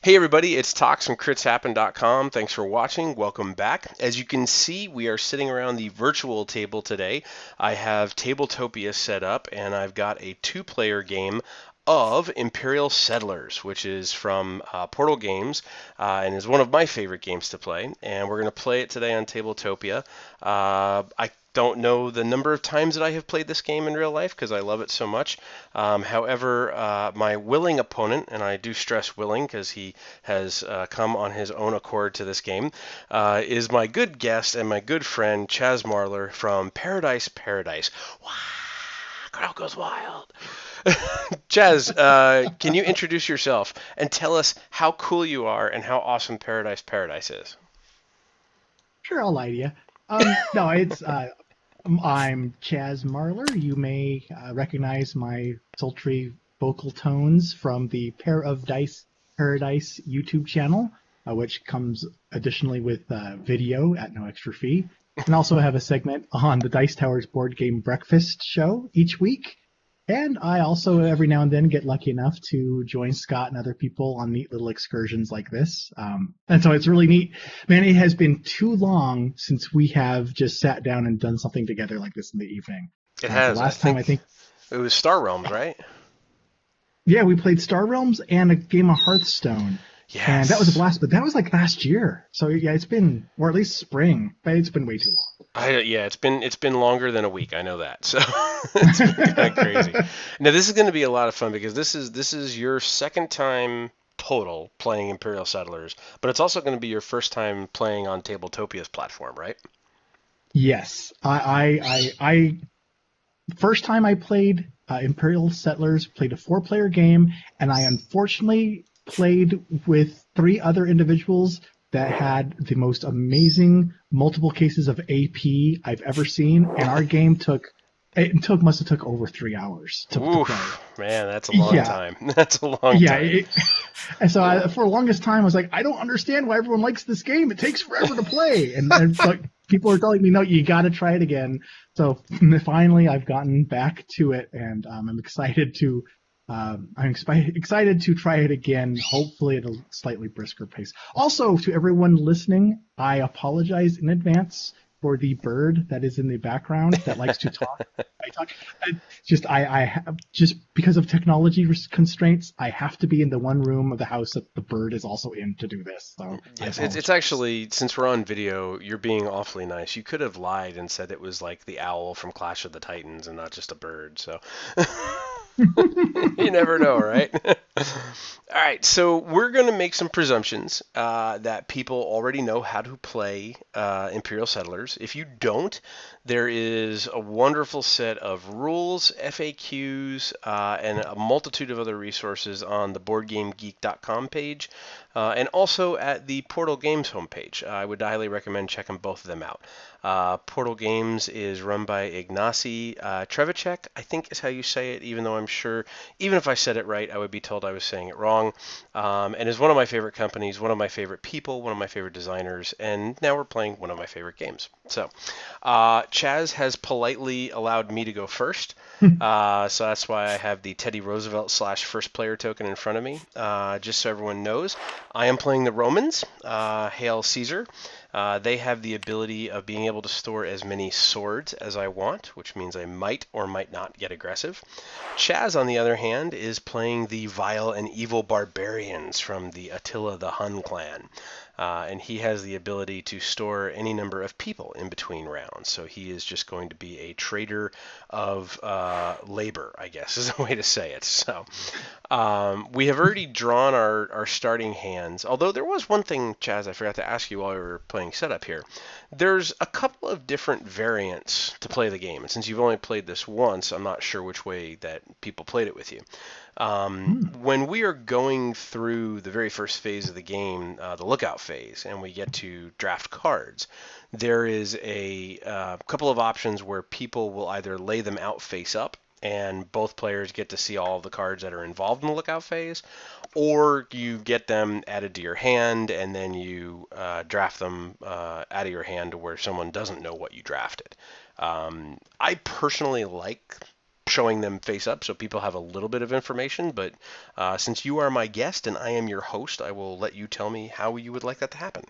Hey everybody, it's Tox from CritsHappen.com. Thanks for watching. Welcome back. As you can see, we are sitting around the virtual table today. I have Tabletopia set up, and I've got a two-player game of Imperial Settlers, which is from Portal Games and is one of my favorite games to play. And we're going to play it today on Tabletopia. I don't know the number of times that I have played this game in real life because I love it so much. However, my willing opponent, and I do stress willing because he has come on his own accord to this game, is my good guest and my good friend Chaz Marler from Paradise. Wow, crowd goes wild. Chaz, can you introduce yourself and tell us how cool you are and how awesome Paradise is? Sure, I'll lie to you. No, it's I'm Chaz Marler. You may recognize my sultry vocal tones from the Pair of Dice Paradise YouTube channel, which comes additionally with video at no extra fee. And also have a segment on the Dice Towers board game breakfast show each week. And I also every now and then get lucky enough to join Scott and other people on neat little excursions like this. And so it's really neat. Man, it has been too long since we have just sat down and done something together like this in the evening. It The has. last time I think, It was Star Realms, right? yeah, we played Star Realms and a game of Hearthstone. Yes. And that was a blast, but that was like last year. So yeah, it's been, or at least spring, but it's been way too long. Yeah, it's been longer than a week. I know that. So it's been kind of crazy. Now this is going to be a lot of fun because this is your second time total playing Imperial Settlers, but it's also going to be your first time playing on Tabletopia's platform, right? Yes, I first time I played Imperial Settlers, played a four-player game, and I unfortunately played with three other individuals that had the most amazing multiple cases of AP I've ever seen, and our game must have took over 3 hours to play. Oof, man, that's a long Yeah, time. That's a long yeah. time. And so for the longest time, I was like, I don't understand why everyone likes this game. It takes forever to play, and like people are telling me, no, you got to try it again. So finally, I've gotten back to it, and I'm excited to excited to try it again, hopefully at a slightly brisker pace. Also, to everyone listening, I apologize in advance for the bird that is in the background that likes to talk. I talk. Just because of technology constraints, I have to be in the one room of the house that the bird is also in to do this. So Yes, it's actually, since we're on video, you're being awfully nice. You could have lied and said it was like the owl from Clash of the Titans and not just a bird. So you never know, right? All right, so we're going to make some presumptions that people already know how to play Imperial Settlers. If you don't, there is a wonderful set of rules, FAQs, and a multitude of other resources on the BoardGameGeek.com page, and also at the Portal Games homepage. I would highly recommend checking both of them out. Portal Games is run by Ignacy Trevicek, I think is how you say it, even though I'm sure, even if I said it right, I would be told I was saying it wrong. And is one of my favorite companies, one of my favorite people, one of my favorite designers, and now we're playing one of my favorite games. So, Chaz has politely allowed me to go first. So that's why I have the Teddy Roosevelt / first player token in front of me. Just so everyone knows, I am playing the Romans. Hail Caesar. They have the ability of being able to store as many swords as I want, which means I might or might not get aggressive. Chaz, on the other hand, is playing the vile and evil barbarians from the Attila the Hun clan. And he has the ability to store any number of people in between rounds. So he is just going to be a trader of labor, I guess is the way to say it. So we have already drawn our starting hands. Although there was one thing, Chaz, I forgot to ask you while we were playing setup here. There's a couple of different variants to play the game. And since you've only played this once, I'm not sure which way that people played it with you. When we are going through the very first phase of the game, the lookout phase, and we get to draft cards, there is a couple of options where people will either lay them out face up, and both players get to see all of the cards that are involved in the lookout phase, or you get them added to your hand, and then you draft them out of your hand to where someone doesn't know what you drafted. I personally like showing them face up so people have a little bit of information. But since you are my guest and I am your host, I will let you tell me how you would like that to happen.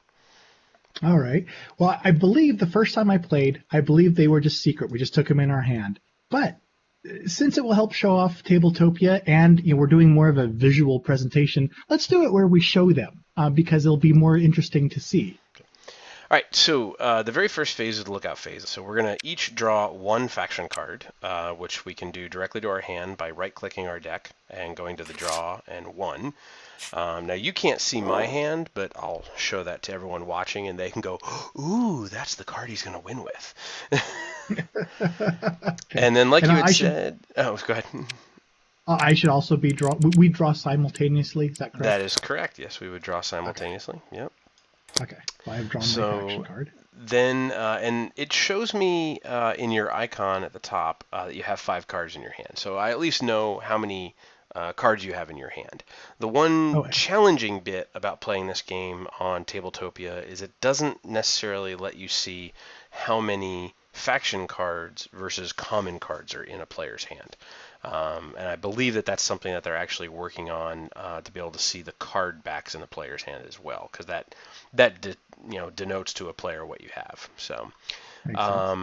All right. Well, I believe the first time I played, I believe they were just secret. We just took them in our hand. But since it will help show off Tabletopia and we're doing more of a visual presentation, let's do it where we show them because it'll be more interesting to see. All right, so the very first phase is the lookout phase. So we're going to each draw one faction card, which we can do directly to our hand by right-clicking our deck and going to the draw and one. Now, you can't see my hand, but I'll show that to everyone watching, and they can go, ooh, that's the card he's going to win with. And then, like you had said... Oh, go ahead. I should also be draw... We draw simultaneously, is that correct? That is correct, yes. We would draw simultaneously, Yep. Okay, well, I've drawn my faction card. Then, and it shows me in your icon at the top that you have 5 cards in your hand. So I at least know how many cards you have in your hand. The one challenging bit about playing this game on Tabletopia is it doesn't necessarily let you see how many faction cards versus common cards are in a player's hand. And I believe that that's something that they're actually working on to be able to see the card backs in the player's hand as well, because that denotes to a player what you have. So, all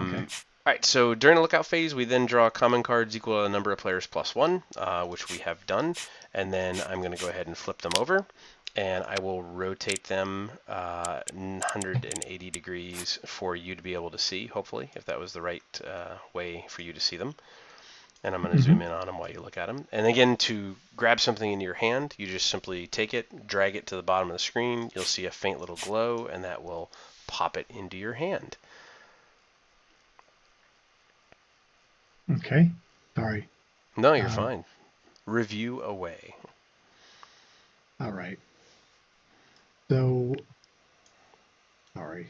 right. So during the lookout phase, we then draw common cards equal to the number of players plus 1, which we have done, and then I'm going to go ahead and flip them over, and I will rotate them 180 degrees for you to be able to see. Hopefully, if that was the right way for you to see them. And I'm going to zoom in on them while you look at them. And again, to grab something in your hand, you just simply take it, drag it to the bottom of the screen. You'll see a faint little glow, and that will pop it into your hand. Okay. Sorry. No, you're fine. Review away. All right. So, sorry.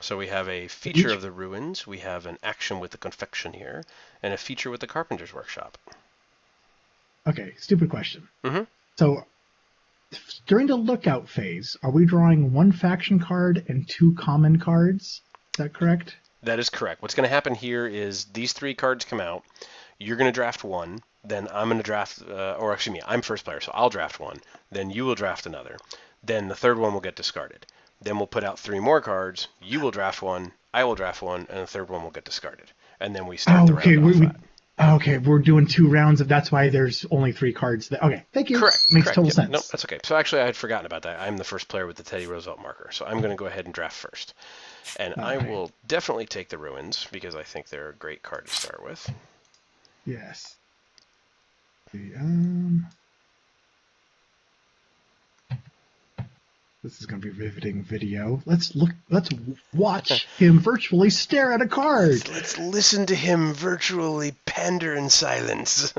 So we have a feature of the ruins, we have an action with the confectioner, and a feature with the carpenter's workshop. Okay, stupid question. Mm-hmm. So during the lookout phase, are we drawing 1 faction card and 2 common cards? Is that correct? That is correct. What's going to happen here is these 3 cards come out. You're going to draft one. Then I'm going to draft, I'm first player, so I'll draft one. Then you will draft another. Then the third one will get discarded. Then we'll put out 3 more cards. You will draft one. I will draft one, and the third one will get discarded. And then we start the round off. Okay, we're doing 2 rounds of. That's why there's only 3 cards. Okay, thank you. Correct. Makes total sense. No, that's okay. So actually, I had forgotten about that. I'm the first player with the Teddy Roosevelt marker, so I'm going to go ahead and draft first. And I will definitely take the ruins because I think they're a great card to start with. Yes. This is going to be riveting video. Let's watch him virtually stare at a card. Let's listen to him virtually pander in silence.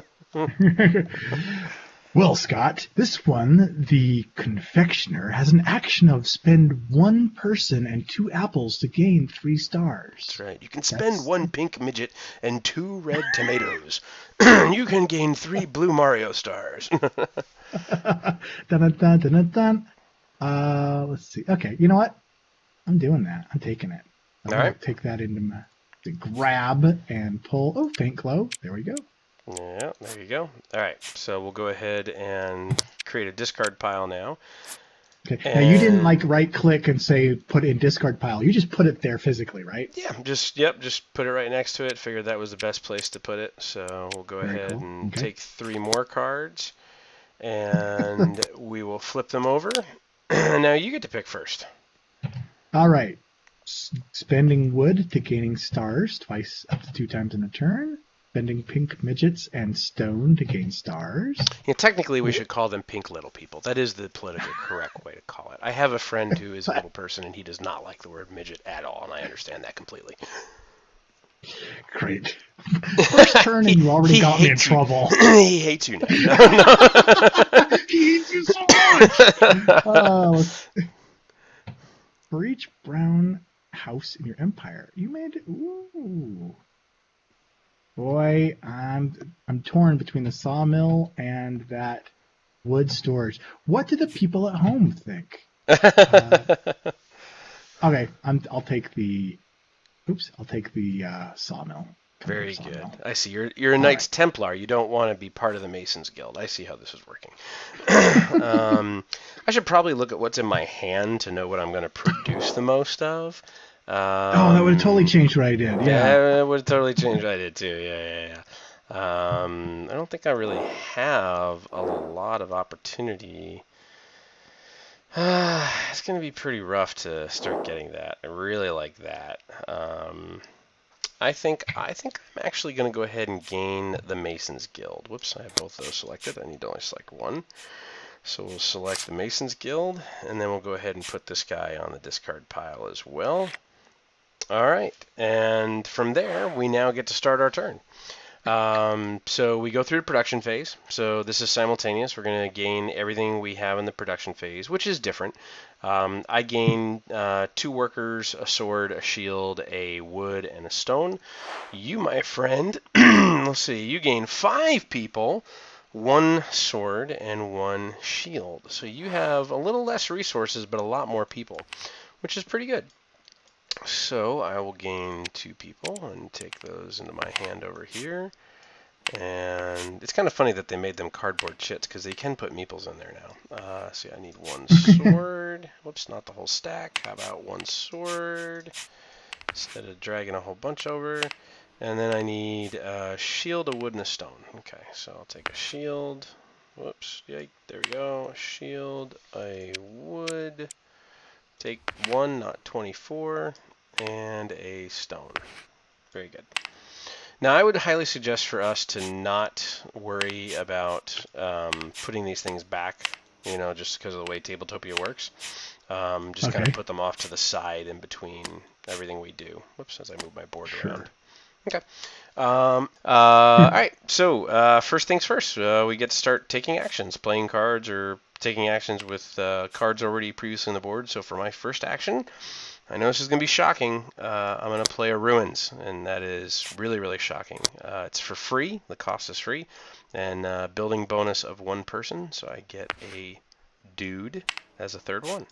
Well, Scott, this one, the confectioner, has an action of spend 1 person and 2 apples to gain 3 stars. That's right. You can spend 1 pink midget and 2 red tomatoes. You can gain 3 blue Mario stars. Dun, dun, dun, dun, dun. Let's see. Okay, you know what? I'm doing that. I'm taking it. I'm going to take that into my grab and pull. Oh, faint glow. There we go. Yeah, there you go. All right, so we'll go ahead and create a discard pile now. Okay. Now you didn't right click and say put in discard pile. You just put it there physically, right? Yeah, just put it right next to it. Figured that was the best place to put it. So we'll go ahead and take 3 more cards, and we will flip them over. Now you get to pick first. All right. Spending wood to gaining stars twice up to 2 times in a turn. Spending pink midgets and stone to gain stars. Yeah, technically, we should call them pink little people. That is the politically correct way to call it. I have a friend who is a little person, and he does not like the word midget at all, and I understand that completely. Great. First turn, and you already got me in trouble. He hates you now. He hates you so much. For each brown house in your empire, you made. Ooh. Boy, I'm torn between the sawmill and that wood storage. What do the people at home think? Okay, I'll take the sawmill. Very on good. though. I see. You're a All right. Knights Templar. You don't want to be part of the Masons Guild. I see how this is working. I should probably look at what's in my hand to know what I'm going to produce the most of. Oh, that would have totally Um, changed what I did. Yeah. that would totally change what I did too. Yeah. I don't think I really have a lot of opportunity. It's going to be pretty rough to start getting that. I really like that. I think I'm actually going to go ahead and gain the Masons Guild. Whoops, I have both those selected. I need to only select one. So we'll select the Masons Guild, and then we'll go ahead and put this guy on the discard pile as well. All right, and from there, we now get to start our turn. So we go through the production phase. So this is simultaneous. We're going to gain everything we have in the production phase, which is different. I gain 2 workers, a sword, a shield, a wood, and a stone. You, my friend, let's see, you gain 5 people, 1 sword, and 1 shield. So you have a little less resources, but a lot more people, which is pretty good. So I will gain 2 people and take those into my hand over here. And it's kind of funny that they made them cardboard chits because they can put meeples in there now. See, I need 1 sword. Whoops, not the whole stack. How about 1 sword instead of dragging a whole bunch over? And then I need a shield, a wood, and a stone. Okay, so I'll take a shield. Whoops, yike, there we go. A shield, a wood. Take 1, not 24, and a stone. Very good. Now, I would highly suggest for us to not worry about putting these things back, just because of the way Tabletopia works. Just kind of put them off to the side in between everything we do. Whoops, as I move my board around. Okay. All right. So first things first, we get to start taking actions, playing cards or taking actions with cards already previously on the board. So for my first action, I know this is going to be shocking. I'm going to play a Ruins, and that is really, really shocking. It's for free. The cost is free. And building bonus of 1 person, so I get a dude as a 3rd one.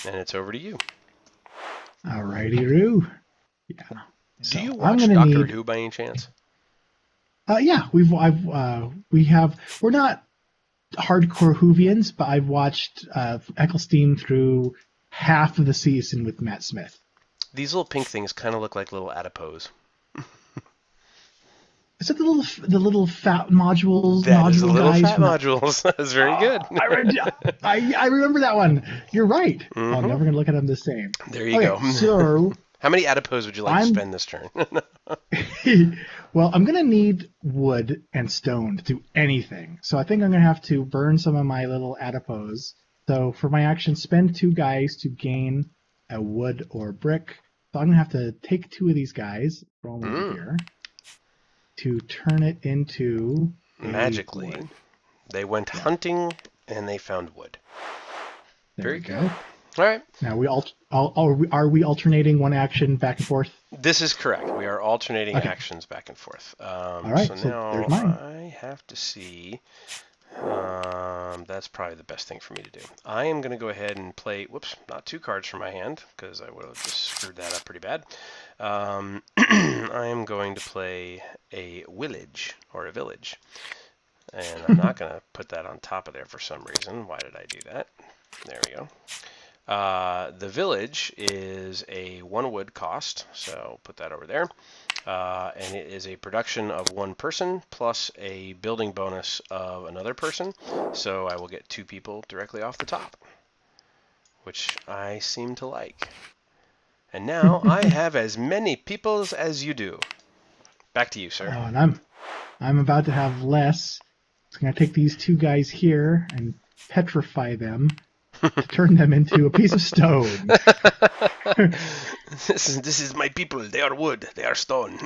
And it's over to you. Alrighty-roo. Yeah. Do you watch Doctor Who by any chance? Yeah, we're not hardcore Whovians, but I've watched Eccleston through half of the season with Matt Smith. These little pink things kind of look like little adipose. Is it the little fat modules? That is the little fat modules. That's very good. I remember that one. You're right. Mm-hmm. I'm never gonna look at them the same. There you go. So, how many adipose would you like to spend this turn? Well, I'm gonna need wood and stone to do anything. So I think I'm gonna have to burn some of my little adipose. So for my action, spend 2 guys to gain a wood or brick. So I'm gonna have to take 2 of these guys, throw them over here, to turn it into magically. Wood. They went hunting and they found wood. Very good. All right. Now are we alternating one action back and forth? This is correct. We are alternating actions back and forth. All right. So now there's mine. I have to see. That's probably the best thing for me to do. I am going to go ahead and play. Whoops, not 2 cards from my hand because I would have just screwed that up pretty bad. I am going to play a village or a village, and I'm not going to put that on top of there for some reason. Why did I do that? There we go. The village is a 1 wood cost, so put that over there. And it is a production of 1 person plus a building bonus of another person. So I will get 2 people directly off the top, which I seem to like. And now I have as many peoples as you do. Back to you, sir. Oh, and I'm about to have less. So I'm going to take these 2 guys here and petrify them to turn them into a piece of stone. This is my people. They are wood. They are stone.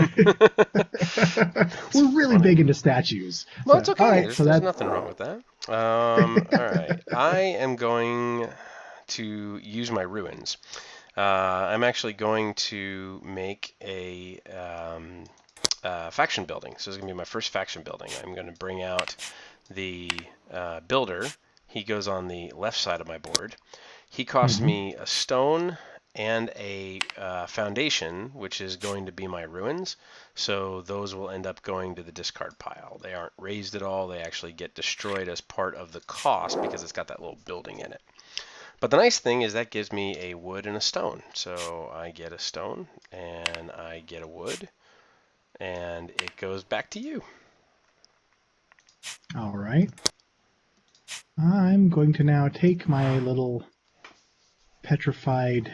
We're really big into statues. Well, it's okay. All right, there's nothing wrong with that. All right. I am going to use my ruins. I'm actually going to make a faction building. So this is going to be my first faction building. I'm going to bring out the builder. He goes on the left side of my board. He costs me a stone and a foundation, which is going to be my ruins. So those will end up going to the discard pile. They aren't raised at all. They actually get destroyed as part of the cost because it's got that little building in it. But the nice thing is that gives me a wood and a stone. So I get a stone and I get a wood, and it goes back to you. All right. I'm going to now take my little petrified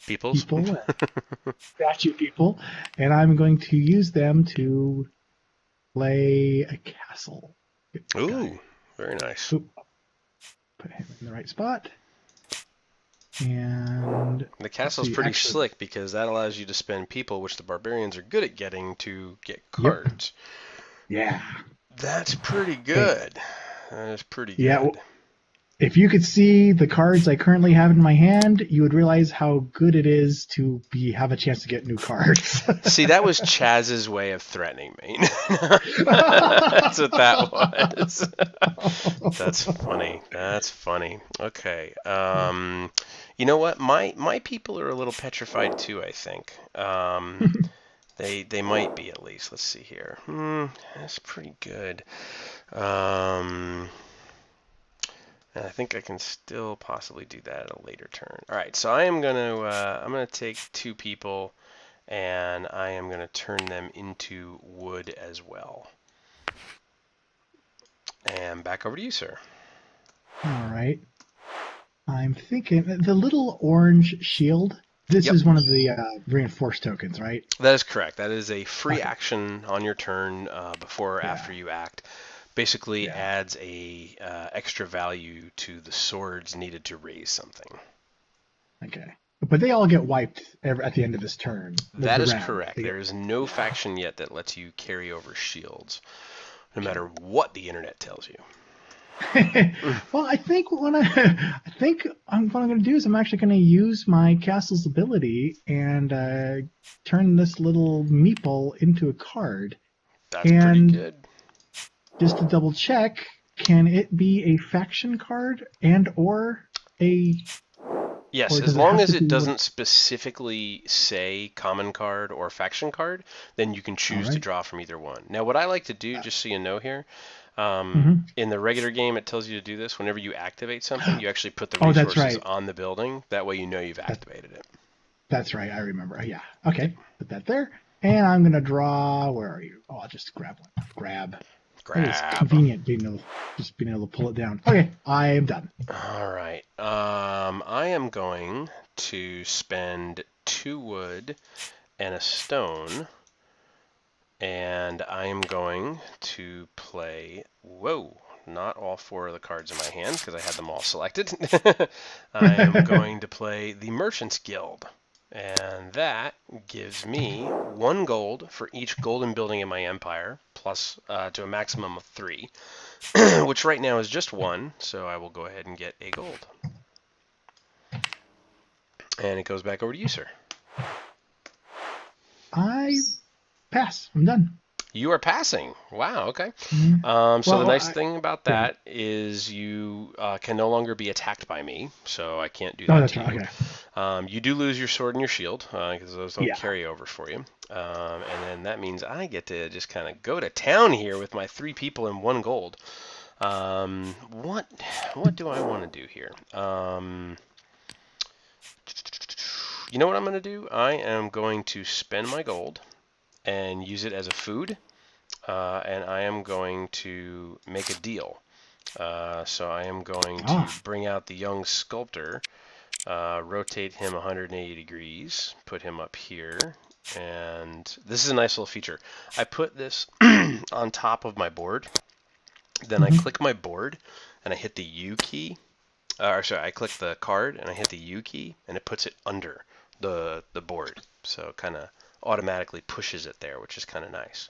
Peoples. people, statue people, and I'm going to use them to play a castle. Get this guy. Ooh, very nice. Oop. Put him in the right spot. And The castle's pretty slick because that allows you to spend people, which the barbarians are good at getting, to get cards. Yep. Yeah. That's pretty good. That is pretty good. Yeah. Well, if you could see the cards I currently have in my hand, you would realize how good it is to have a chance to get new cards. See, that was Chaz's way of threatening me. That's what that was. That's funny. That's funny. Okay. You know what? My people are a little petrified too, I think. They might be, at least. Let's see here. That's pretty good. And I think I can still possibly do that at a later turn. All right, so I'm gonna take 2 people, and I am gonna turn them into wood as well. And back over to you, sir. All right. I'm thinking the little orange shield. This is one of the reinforced tokens, right? That is correct. That is a free action on your turn before or after you act. Basically adds a extra value to the swords needed to raise something. Okay. But they all get wiped at the end of this turn. That is correct. There is no faction yet that lets you carry over shields, no matter what the internet tells you. Well, I think what I'm going to do is I'm actually going to use my castle's ability and turn this little meeple into a card. That's pretty good. Just to double check, can it be a faction card and or a... Yes, as long as it doesn't specifically say common card or faction card, then you can choose to draw from either one. Now, what I like to do, just so you know here, in the regular game, it tells you to do this. Whenever you activate something, you actually put the resources on the building. That way you know you've activated it. That's right. I remember. Yeah. Okay. Put that there. And I'm going to draw... Where are you? Oh, I'll just grab one. Grab. It's convenient being able to pull it down. Okay, I am done. All right. I am going to spend 2 wood and a stone, and I am going to play... Whoa, not all 4 of the cards in my hand because I had them all selected. I am going to play the Merchant's Guild. And that gives me 1 gold for each golden building in my empire, plus to a maximum of 3, which right now is just 1, so I will go ahead and get a gold. And it goes back over to you, sir. I pass. I'm done. You are passing. Wow, okay. So the nice thing about that is you can no longer be attacked by me, so I can't do that to you. Okay. You do lose your sword and your shield, because those don't carry over for you. And then that means I get to just kind of go to town here with my 3 people and 1 gold. What do I want to do here? You know what I'm going to do? I am going to spend my gold and use it as a food, and I am going to make a deal. So I am going to bring out the young sculptor, rotate him 180 degrees, put him up here, and this is a nice little feature. I put this on top of my board, then I click my board, and I hit the U key, I click the card, and I hit the U key, and it puts it under the board, so it kind of automatically pushes it there, which is kind of nice.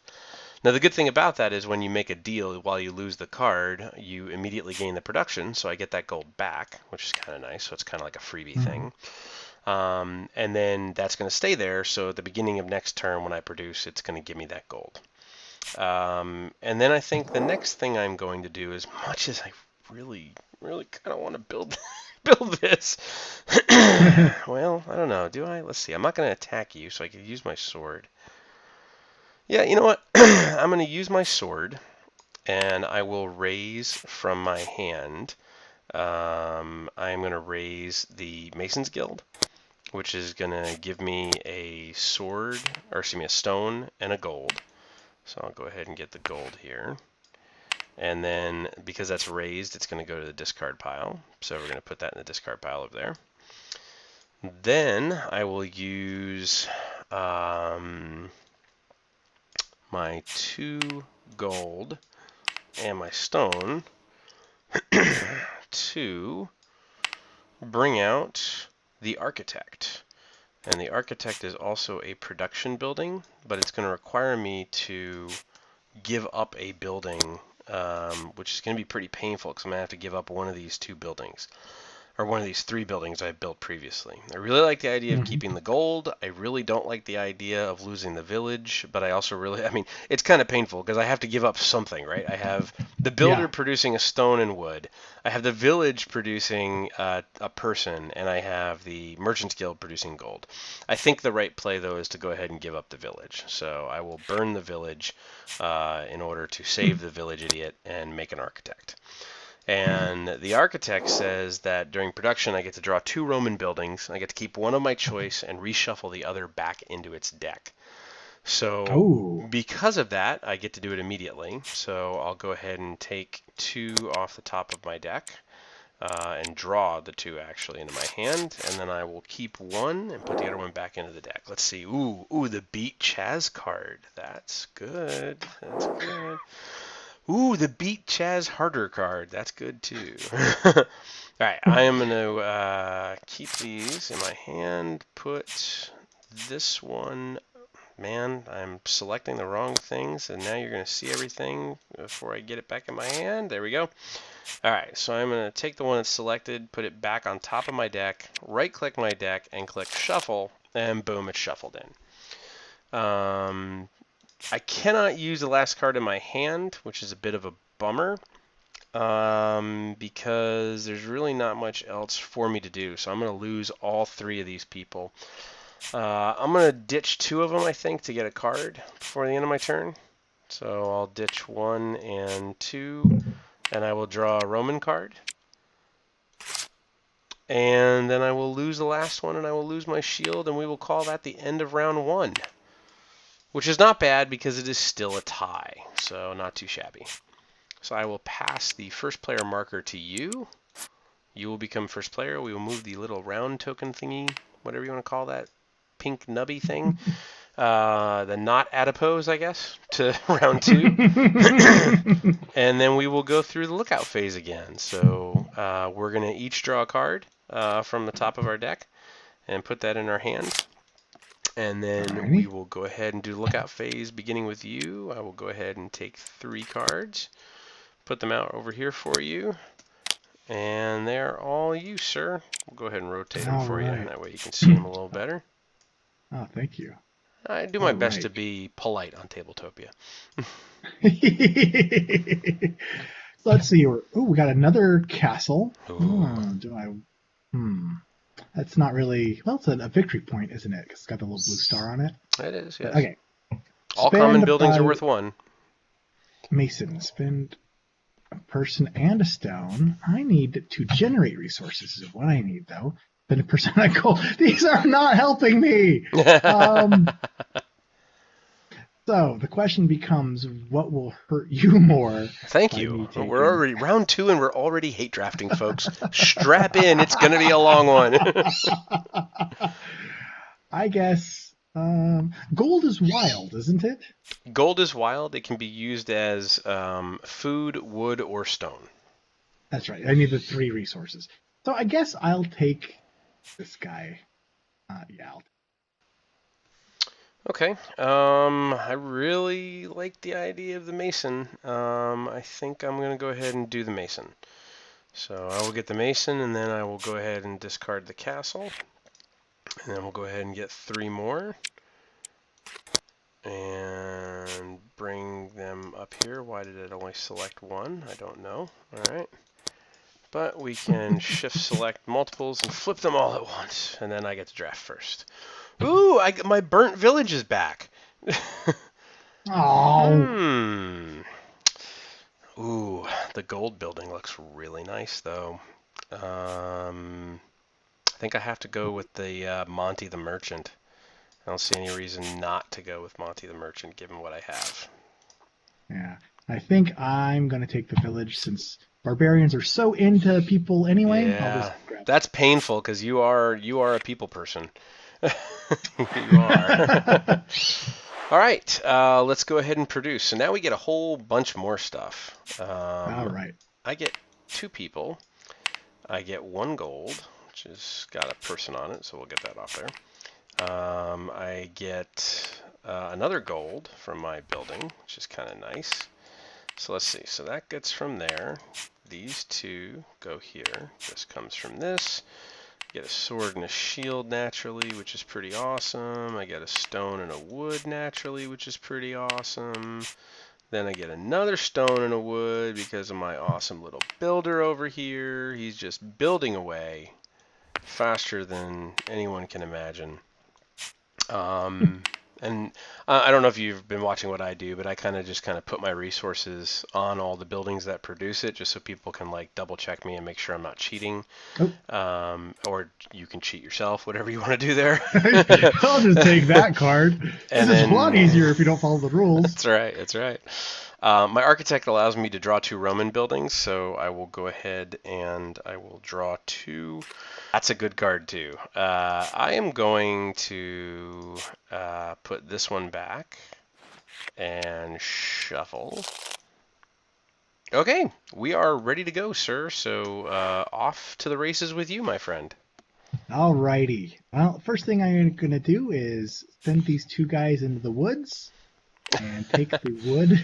Now, the good thing about that is when you make a deal while you lose the card, you immediately gain the production, so I get that gold back, which is kind of nice, so it's kind of like a freebie thing. And then that's going to stay there, so at the beginning of next turn when I produce, it's going to give me that gold. And then I think the next thing I'm going to do, as much as I really kind of want to build build this. Well, I don't know. Do I? Let's see. I'm not going to attack you, so I can use my sword. Yeah, you know what? I'm going to use my sword, and I will raise from my hand. I'm going to raise the Mason's Guild, which is going to give me a sword, or excuse me, a stone and a gold. So I'll go ahead and get the gold here. And then because that's raised, it's going to go to the discard pile. So we're going to put that in the discard pile over there. Then I will use my 2 gold and my stone to bring out the architect. And the architect is also a production building, but it's going to require me to give up a building, which is going to be pretty painful because I'm going to have to give up one of these 2 buildings. Or one of these 3 buildings I built previously. I really like the idea of keeping the gold. I really don't like the idea of losing the village, but I also really, I mean, it's kind of painful because I have to give up something, right? I have the builder producing a stone and wood. I have the village producing a person, and I have the merchant's guild producing gold. I think the right play, though, is to go ahead and give up the village. So I will burn the village in order to save the village idiot and make an architect. And the architect says that during production, I get to draw 2 Roman buildings. I get to keep one of my choice and reshuffle the other back into its deck. So because of that, I get to do it immediately. So I'll go ahead and take 2 off the top of my deck and draw the 2 actually into my hand. And then I will keep 1 and put the other one back into the deck. Let's see. Ooh, the Beat Chaz card. That's good. That's good. Ooh, the Beat Chaz Harder card. That's good too. All right, I am going to keep these in my hand. Put this one. Man, I'm selecting the wrong things, and now you're going to see everything before I get it back in my hand. There we go. All right, so I'm going to take the one that's selected, put it back on top of my deck, right-click my deck, and click Shuffle, and boom, it's shuffled in. I cannot use the last card in my hand, which is a bit of a bummer, because there's really not much else for me to do. So I'm going to lose all 3 of these people. I'm going to ditch 2 of them, I think, to get a card before the end of my turn. So I'll ditch 1 and 2, and I will draw a Roman card. And then I will lose the last one, and I will lose my shield, and we will call that the end of round 1. Which is not bad because it is still a tie, so not too shabby. So I will pass the first player marker to you. You will become first player. We will move the little round token thingy, whatever you want to call that, pink nubby thing, the not adipose, I guess, to round 2. And then we will go through the lookout phase again. So we're going to each draw a card from the top of our deck and put that in our hand. And then we will go ahead and do the lookout phase beginning with you. I will go ahead and take 3 cards, put them out over here for you, and they're all you, sir. We'll go ahead and rotate them for you, and that way you can see them a little better. Oh, thank you. I do my best to be polite on Tabletopia. Let's see. Oh, we got another castle. Ooh. That's not really... Well, it's a victory point, isn't it? 'Cause it's got the little blue star on it. It is, yes. Okay. All common buildings are worth 1. Mason, spend a person and a stone. I need to generate resources is what I need, though. Spend a person and a gold. These are not helping me! So the question becomes, what will hurt you more? Thank you. We're already round 2 and we're already hate drafting, folks. Strap in. It's going to be a long one. I guess gold is wild, isn't it? Gold is wild. It can be used as food, wood, or stone. That's right. I need the 3 resources. So I guess I'll take this guy. Okay. I really like the idea of the Mason. I think I'm going to go ahead and do the Mason. So I will get the Mason, and then I will go ahead and discard the castle. And then we'll go ahead and get 3 more. And bring them up here. Why did it only select 1? I don't know. All right. but we can shift select multiples and flip them all at once, and then I get to draft first. Ooh, my burnt village is back. Oh, Ooh, the gold building looks really nice though. I think I have to go with the Monty the Merchant. I don't see any reason not to go with Monty the Merchant given what I have. yeah. I think I'm gonna take the village since barbarians are so into people anyway. I'll just Yeah, grab that's painful because you are a people person. You are. it. All right, let's go ahead and produce. So now we get a whole bunch more stuff. All right. I get 2 people. I get 1 gold, which has got a person on it, so we'll get that off there. I get another gold from my building, which is kind of nice. So let's see. So that gets from there. These 2 go here. This comes from this. Get a sword and a shield naturally, which is pretty awesome. I get a stone and a wood naturally, which is pretty awesome. Then I get another stone and a wood because of my awesome little builder over here. He's just building away faster than anyone can imagine. And I don't know if you've been watching what I do, but I kind of put my resources on all the buildings that produce it, just so people can like double check me and make sure I'm not cheating. Oh. Or you can cheat yourself, whatever you want to do there. I'll just take that card. And This is then, a lot easier if you don't follow the rules. That's right. That's right. My architect allows me to draw 2 Roman buildings, so I will go ahead and I will draw 2. That's a good card too. I am going to put this one back and shuffle. Okay, we are ready to go, sir. So off to the races with you, my friend. Alrighty. Well, first thing I'm gonna do is send these 2 guys into the woods and take the wood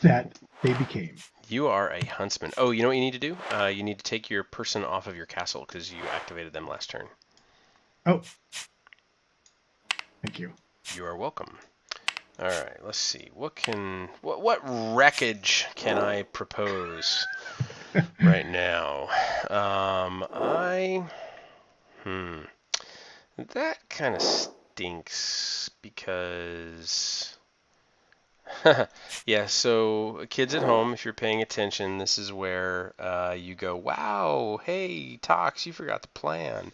that they became. You are a huntsman. Oh, you know what you need to do? You need to take your person off of your castle because you activated them last turn. Oh. Thank you. You are welcome. All right, let's see. What wreckage can I propose right now? That kind of stinks because yeah, so kids at home, if you're paying attention, this is where you go, wow, hey, Tox, you forgot to plan.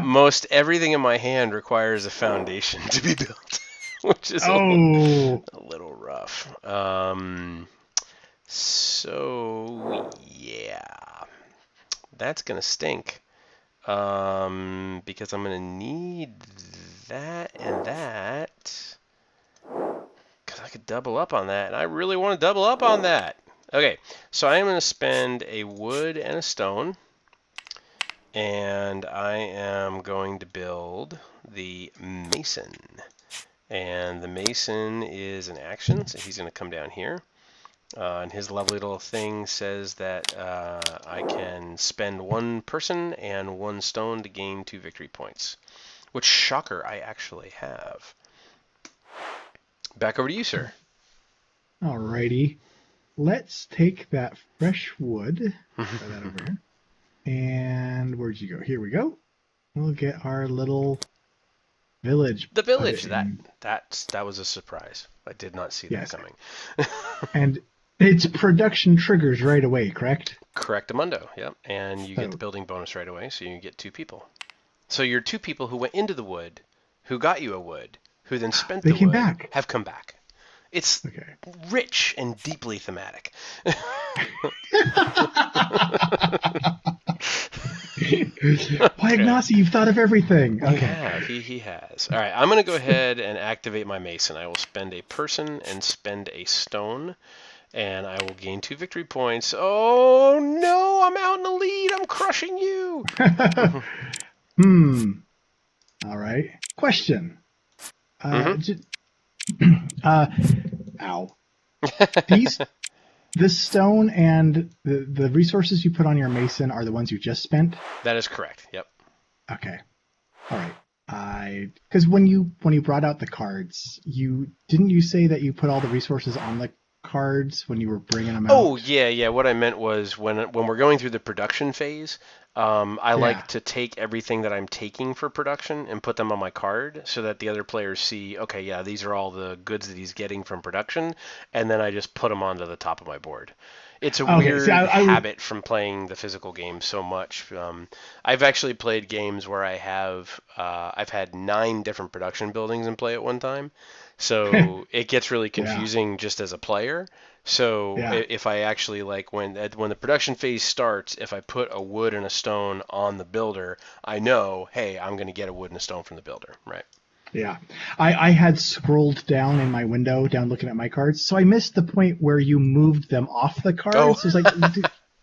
Most everything in my hand requires a foundation to be built, which is a little rough. So, yeah, that's going to stink because I'm going to need that and that because I could double up on that, and I really want to double up on that. Okay, so I am going to spend a wood and a stone, and I am going to build the mason. And the mason is an action, so he's going to come down here. And his lovely little thing says that I can spend 1 person and 1 stone to gain 2 victory points. Which, shocker, I actually have. Back over to you, sir. Alrighty. Let's take that fresh wood. Put that over here. And where'd you go? Here we go. We'll get our little village. The village. That was a surprise. I did not see that coming. And its production triggers right away, correct? Correctamundo, yep. And you get the building bonus right away, so you get 2 people. So your 2 people who went into the wood, who got you a wood, who then spent the wood, back. have come back. It's rich and deeply thematic. Why, Ignacy, you've thought of everything. Okay. He has. All right, I'm going to go ahead and activate my mason. I will spend a person and spend a stone, and I will gain 2 victory points. Oh, no, I'm out in the lead. I'm crushing you. All right. Question. Ow. This stone and the resources you put on your mason are the ones you just spent? That is correct. Yep. Okay. All right. Because when you brought out the cards, you say that you put all the resources on the cards when you were bringing them Oh, out? yeah. What I meant was when we're going through the production phase, I Yeah. like to take everything that I'm taking for production and put them on my card so that the other players see, okay, yeah, these are all the goods that he's getting from production, and then I just put them onto the top of my board. It's a Okay. See, weird I was. habit from playing the physical game so much. I've actually played games where I've had 9 different production buildings in play at one time, so it gets really Yeah. confusing just as a player. So Yeah. if I actually like when the production phase starts, if I put a wood and a stone on the builder, I know, hey, I'm going to get a wood and a stone from the builder, right? Yeah. I had scrolled down in my window, down looking at my cards, so I missed the point where you moved them off the Oh, cards. So it's like,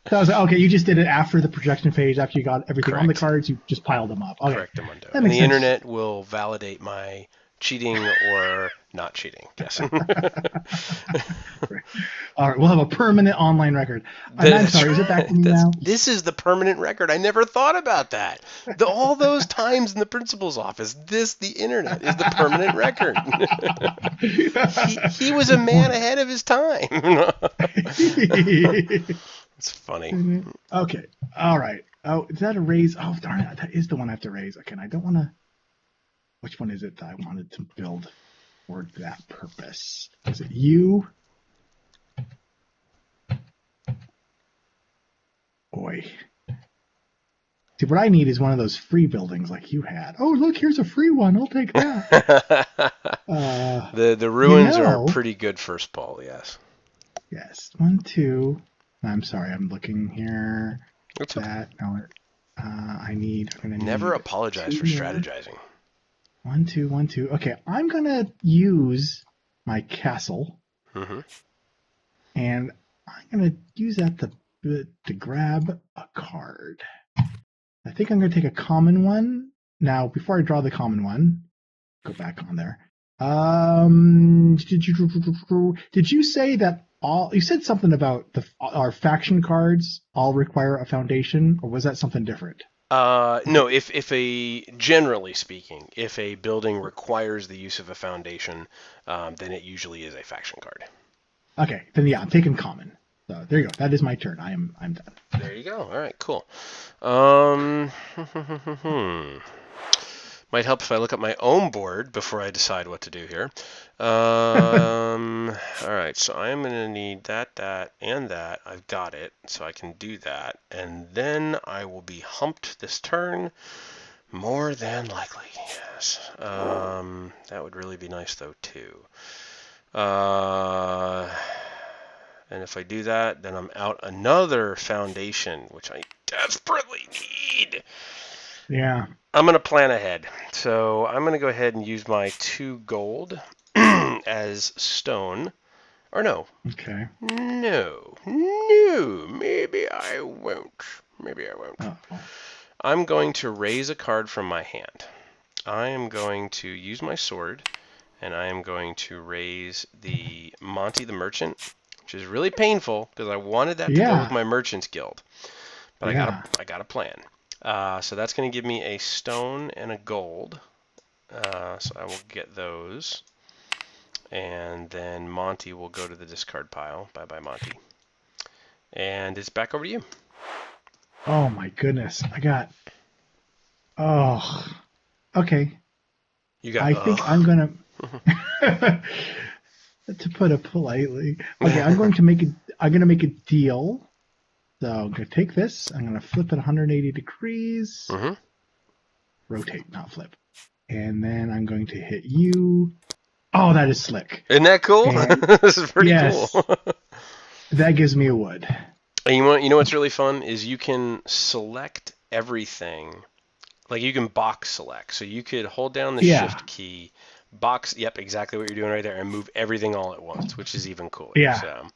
so I was like, okay, you just did it after the projection phase, after you got everything on the correct, cards, you just piled them up. Okay, correct, Amundo. that And makes the sense. internet will validate my cheating or not cheating. Yes. All right, we'll have a permanent online record. I'm That's sorry, is it back to right. me now? This is the permanent record. I never thought about that. All those times in the principal's office, the internet is the permanent record. He was a man ahead of his time. It's funny. Okay, all right. Oh, is that a raise? Oh, darn it, that is the one I have to raise. Okay, and I don't want to. Which one is it that I wanted to build for that purpose? Is it you? Boy. See, what I need is one of those free buildings like you had. Oh, look, here's a free one. I'll take that. Uh, The you ruins are know, pretty good first ball, yes. yes, 1, 2. I'm sorry, I'm looking here. It's okay. That no, I'm gonna Never need apologize 2 for more. strategizing. 1, 2, 1, 2. Okay, I'm gonna use my castle, Hmm. and I'm gonna use that to grab a card. I think I'm gonna take a common one. Now, before I draw the common one, go back on there. Did you say that all? You said something about our faction cards all require a foundation, or was that something different? No, generally speaking, if a building requires the use of a foundation, then it usually is a faction card. Okay, then yeah, I'm taking common. So there you go. That is my turn. I'm done. There you go. All right, cool. Um, might help if I look at my own board before I decide what to do here. All right, so I'm going to need that, and that. I've got it, so I can do that. And then I will be humped this turn, more than likely, yes. That would really be nice, though, too. And if I do that, then I'm out another foundation, which I desperately need. Yeah. I'm going to plan ahead. So I'm going to go ahead and use my 2 gold as stone. Or no. Okay. No. No. Maybe I won't. Maybe I won't. Oh. I'm going to raise a card from my hand. I am going to use my sword, and I am going to raise the Monty the Merchant, which is really painful because I wanted that to go with Yeah. my Merchant's Guild. But Yeah. I got a plan. So that's going to give me a stone and a gold. So I will get those. And then Monty will go to the discard pile. Bye bye, Monty. And it's back over to you. Oh my goodness. I got. Oh. Okay. You got I think I'm ugh. gonna. To put it politely. Okay, I'm gonna make a deal. So I'm gonna take this. I'm gonna flip it 180 degrees. Mm-hmm. Rotate, not flip. And then I'm going to hit you. Oh, that is slick. Isn't that cool? And This is pretty cool. yes, that gives me a wood. And you know what's really fun is you can select everything. Like you can box select. So you could hold down the Yeah, shift key, box, yep, exactly what you're doing right there, and move everything all at once, which is even cooler. yeah. So,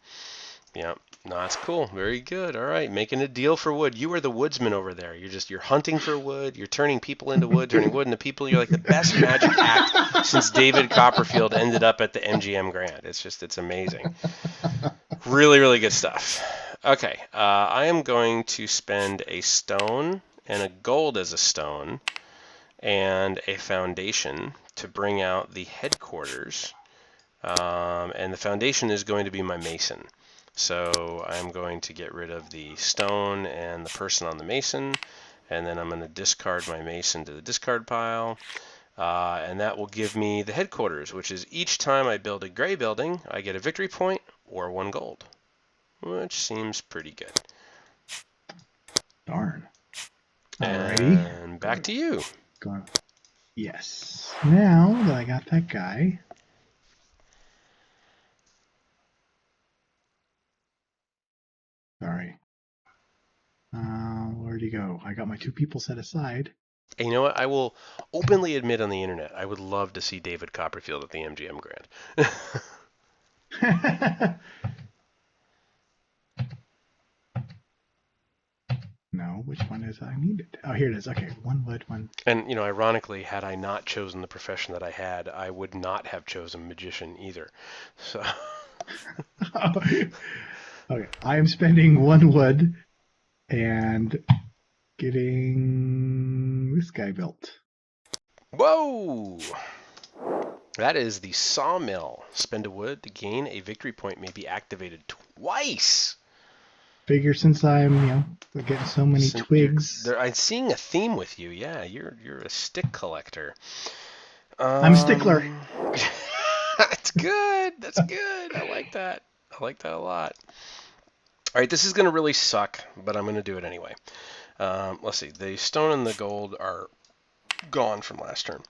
yeah, no, that's cool. Very good. All right, making a deal for wood. You are the woodsman over there. You're hunting for wood. You're turning people into wood, turning wood into people. You're like the best magic act since David Copperfield ended up at the MGM Grand. It's amazing. Really, really good stuff. Okay, I am going to spend a stone and a gold as a stone and a foundation to bring out the headquarters And the foundation is going to be my mason. So I'm going to get rid of the stone and the person on the mason, and then I'm going to discard my mason to the discard pile. And that will give me the headquarters, which is each time I build a gray building, I get a victory point or 1 gold, which seems pretty good. Darn. Alrighty. And back to you. Yes. Now that I got that guy. Sorry. Where'd he go? I got my 2 people set aside. And you know what? I will openly admit on the internet, I would love to see David Copperfield at the MGM Grand. No, which one is I needed? Oh, here it is. Okay, 1 wood, 1. And, ironically, had I not chosen the profession that I had, I would not have chosen magician either. So. Okay, I am spending 1 wood and getting this guy built. Whoa! That is the sawmill. Spend a wood to gain a victory point may be activated twice. Figure since I'm, getting so many twigs. I'm seeing a theme with you. Yeah, you're a stick collector. I'm a stickler. That's good. That's good. I like that. I like that a lot. All right, this is going to really suck, but I'm going to do it anyway. Let's see. The stone and the gold are gone from last turn.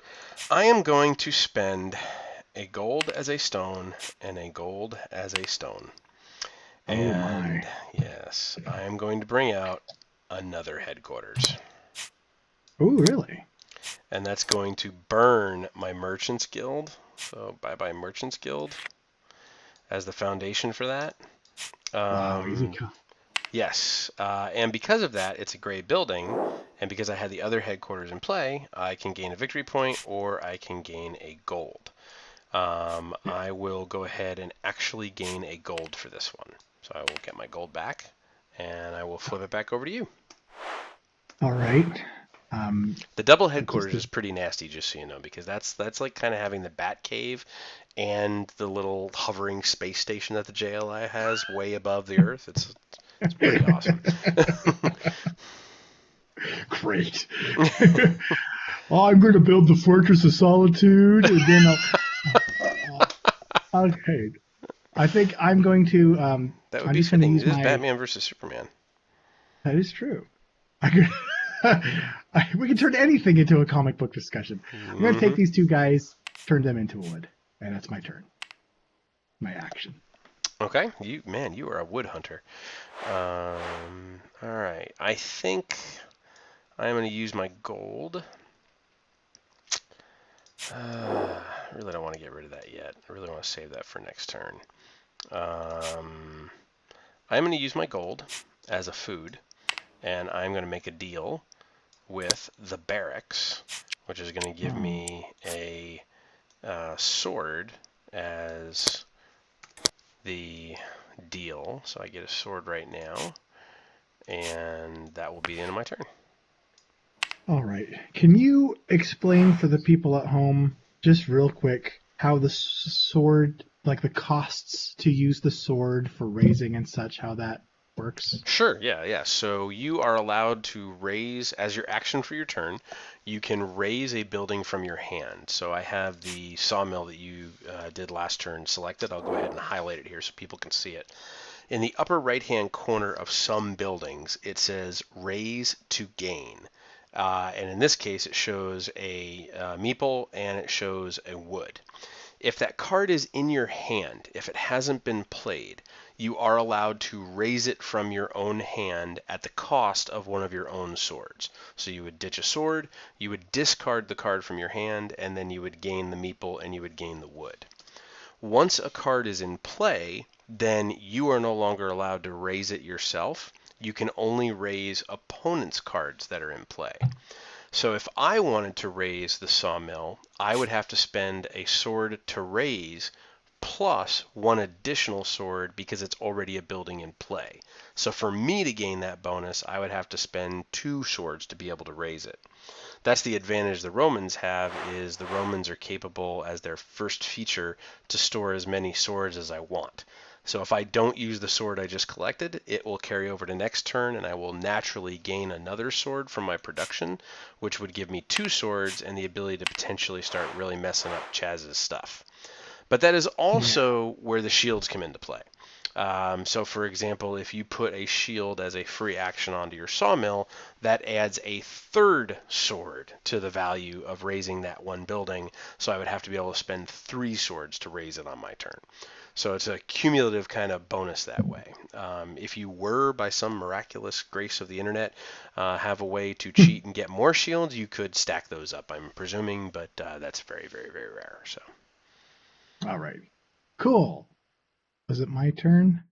I am going to spend a gold as a stone and a gold as a stone. And yes, I am going to bring out another headquarters. Oh, really? And that's going to burn my Merchant's Guild. So bye-bye Merchant's Guild as the foundation for that. Wow, easy. Yes, and because of that, it's a gray building, and because I had the other headquarters in play, I can gain a victory point or I can gain a gold. I will go ahead and actually gain a gold for this one. So I will get my gold back, and I will flip it back over to you. All right. The double headquarters is pretty nasty, just so you know, because that's like kind of having the Bat Cave and the little hovering space station that the JLI has way above the Earth. It's pretty awesome. Great. I'm going to build the Fortress of Solitude, and then okay. I think I'm going to. That would be fitting. It is Batman versus Superman. That is true. We can turn anything into a comic book discussion. I'm going to take these 2 guys, turn them into wood, and that's my turn. My action. Okay, you are a wood hunter. All right, I think I'm going to use my gold. I really don't want to get rid of that yet. I really want to save that for next turn. I'm going to use my gold as a food, and I'm going to make a deal with the barracks, which is going to give me a sword as the deal. So I get a sword right now, and that will be the end of my turn. All right. Can you explain for the people at home, just real quick, how the sword, like the costs to use the sword for raising and such, how that works? Sure, yeah. So you are allowed to raise, as your action for your turn, you can raise a building from your hand. So I have the sawmill that you did last turn selected. I'll go ahead and highlight it here so people can see it. In the upper right-hand corner of some buildings, it says raise to gain. And in this case, it shows a meeple and it shows a wood. If that card is in your hand, if it hasn't been played, you are allowed to raise it from your own hand at the cost of one of your own swords. So you would ditch a sword, you would discard the card from your hand, and then you would gain the meeple and you would gain the wood. Once a card is in play, then you are no longer allowed to raise it yourself. You can only raise opponents' cards that are in play. So if I wanted to raise the sawmill, I would have to spend a sword to raise plus 1 additional sword because it's already a building in play. So for me to gain that bonus, I would have to spend 2 swords to be able to raise it. That's the advantage the Romans have, is the Romans are capable as their first feature to store as many swords as I want. So if I don't use the sword I just collected, it will carry over to next turn, and I will naturally gain another sword from my production, which would give me 2 swords and the ability to potentially start really messing up Chaz's stuff. But that is also where the shields come into play. So for example, if you put a shield as a free action onto your sawmill, that adds a 3rd sword to the value of raising that one building. So I would have to be able to spend 3 swords to raise it on my turn. So it's a cumulative kind of bonus that way. If you were, by some miraculous grace of the internet, have a way to cheat and get more shields, you could stack those up, I'm presuming, but that's very, very, very rare. So. All right. Cool. Was it my turn?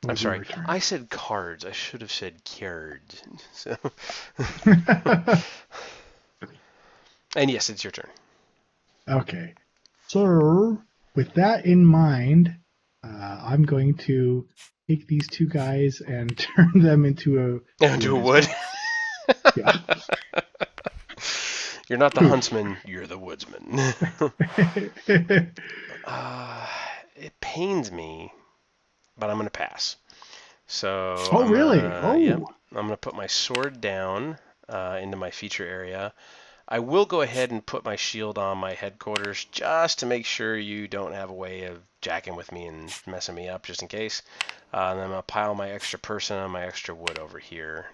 I'm sorry. I said cards. I should have said cards. So. And yes, it's your turn. Okay. So, with that in mind, I'm going to take these 2 guys and turn them into a wood. Yeah. You're not the huntsman. You're the woodsman. It pains me, but I'm going to pass. So. Oh, really? Oh. Yep. I'm going to put my sword down into my feature area. I will go ahead and put my shield on my headquarters just to make sure you don't have a way of jacking with me and messing me up, just in case. And then I'm going to pile my extra person on my extra wood over here.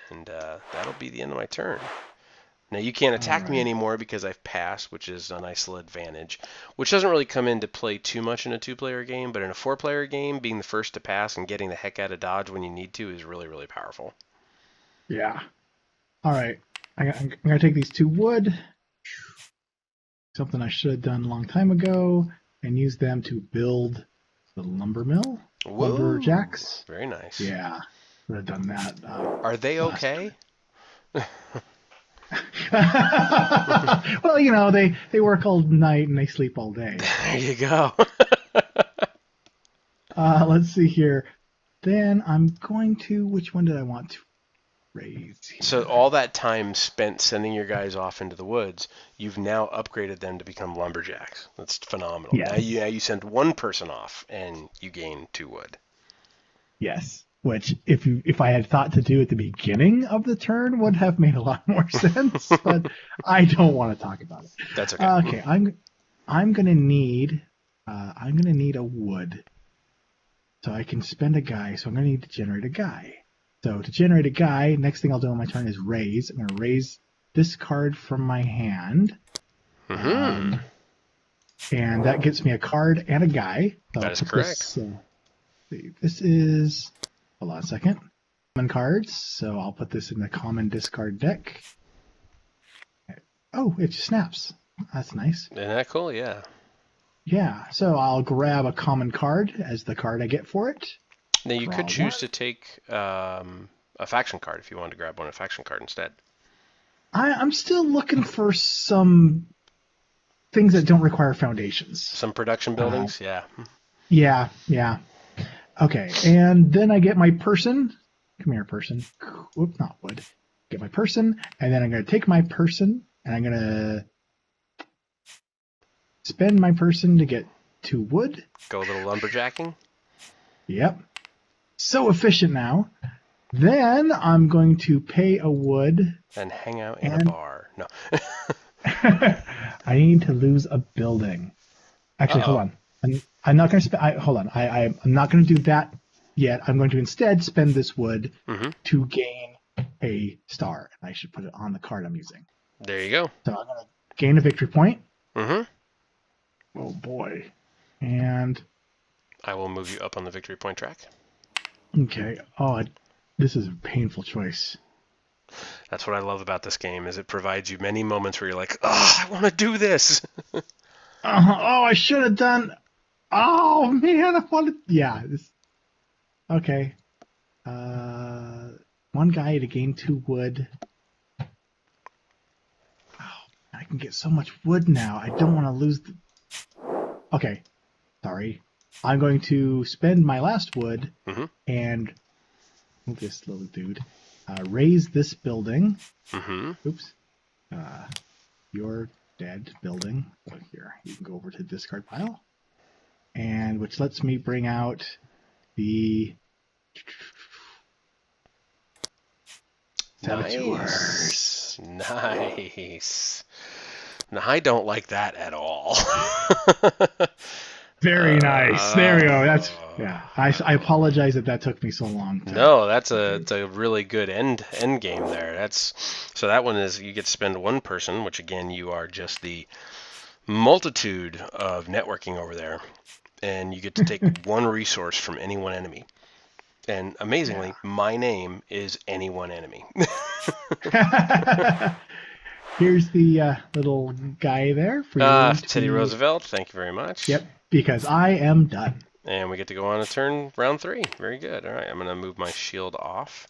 And that'll be the end of my turn. Now you can't attack me anymore because I've passed, which is a nice little advantage, which doesn't really come into play too much in a 2-player game, but in a 4-player game, being the first to pass and getting the heck out of dodge when you need to is really, really powerful. Yeah. All right. I'm going to take these 2 wood, something I should have done a long time ago, and use them to build the lumber mill. Whoa. Lumberjacks. Very nice. Yeah. Should have done that. Are they okay? Well, you know, they work all night and they sleep all day. There you go. Let's see here. Then I'm going to, which one did I want to raise here? So all that time spent sending your guys off into the woods, you've now upgraded them to become lumberjacks. That's phenomenal. Yes. Now you send one person off and you gain 2 wood. Yes. Which, if I had thought to do at the beginning of the turn, would have made a lot more sense. But I don't want to talk about it. That's okay. Okay, I'm gonna need a wood, so I can spend a guy. So I'm gonna need to generate a guy. So to generate a guy, next thing I'll do on my turn is raise. I'm gonna raise this card from my hand, and that gets me a card and a guy. So that is correct. This is. Hold on a second. Common cards, so I'll put this in the common discard deck. Oh, it just snaps. That's nice. Isn't that cool? Yeah. Yeah, so I'll grab a common card as the card I get for it. Now you could choose to take a faction card if you wanted to grab a faction card instead. I'm still looking for some things that don't require foundations. Some production buildings, yeah. Yeah. Okay, and then I get my person. Come here, person. Whoop, not wood. Get my person, and then I'm going to take my person, and I'm going to spend my person to get 2 wood. Go a little lumberjacking. Yep. So efficient now. Then I'm going to pay a wood. And hang out in a bar. No. I need to lose a building. Actually, hold on. I'm not going to spend. Hold on. I'm not going to do that yet. I'm going to instead spend this wood to gain a star. I should put it on the card I'm using. There you go. So I'm going to gain a victory point. Mm-hmm. Oh boy. And I will move you up on the victory point track. Okay. Oh, this is a painful choice. That's what I love about this game, is it provides you many moments where you're like, oh, I want to do this. Oh, I should have done. Oh man, I wanted. Yeah. Okay. One guy to gain 2 wood. Oh, I can get so much wood now. I don't want to lose. Okay. Sorry. I'm going to spend my last wood and move this little dude. Raise this building. Oops. your dead building. So here, you can go over to the discard pile, and which lets me bring out the saboteurs. Nice. Now, I don't like that at all. Very nice. There we go. That's Uh, yeah. I apologize that took me so long to. No, it's a really good end game there. So that one is you get to spend one person, which again you are just the multitude of networking over there, and you get to take one resource from any one enemy. And amazingly, my name is any one enemy. Yeah. Here's the little guy there for you to Teddy be. Roosevelt, thank you very much. Yep, because I am done. And we get to go on a round 3. Very good. All right, I'm going to move my shield off.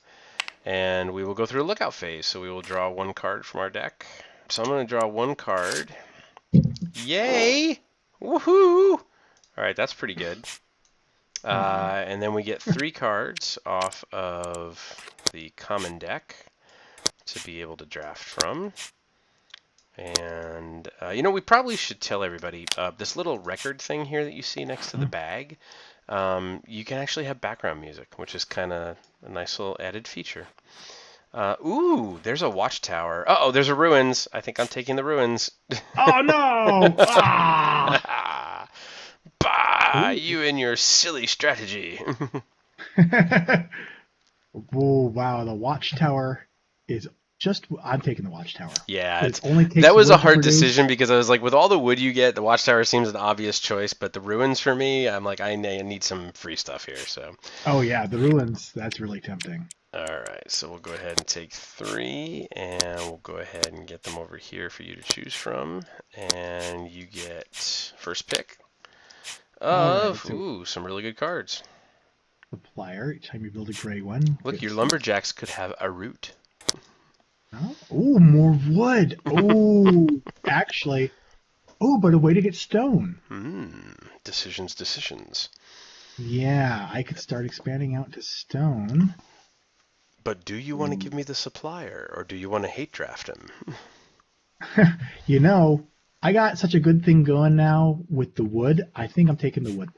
And we will go through a lookout phase. So we will draw one card from our deck. So I'm going to draw one card. Yay! Woohoo! All right, that's pretty good. And then we get 3 cards off of the common deck to be able to draft from. And, we probably should tell everybody, this little record thing here that you see next to the bag, you can actually have background music, which is kind of a nice little added feature. Ooh, there's a watchtower. Uh-oh, there's a ruins. I think I'm taking the ruins. Oh, no! Ah! Bah, you and your silly strategy. Oh, wow. The watchtower is I'm taking the watchtower. Yeah, It only takes that was wood a to hard produce. decision because I was like, with all the wood you get, the watchtower seems an obvious choice, but the ruins for me, I'm like, I need some free stuff here. So. Oh, yeah, the ruins. That's really tempting. All right, so we'll go ahead and take 3, and we'll go ahead and get them over here for you to choose from, and you get first pick of some really good cards. Supplier. Each time you build a gray one. Look, your lumberjacks could have a root. Oh, more wood. Oh, actually. Oh, but a way to get stone. Decisions. Yeah, I could start expanding out to stone. But do you want to give me the supplier, or do you want to hate draft him? I got such a good thing going now with the wood. I think I'm taking the wood.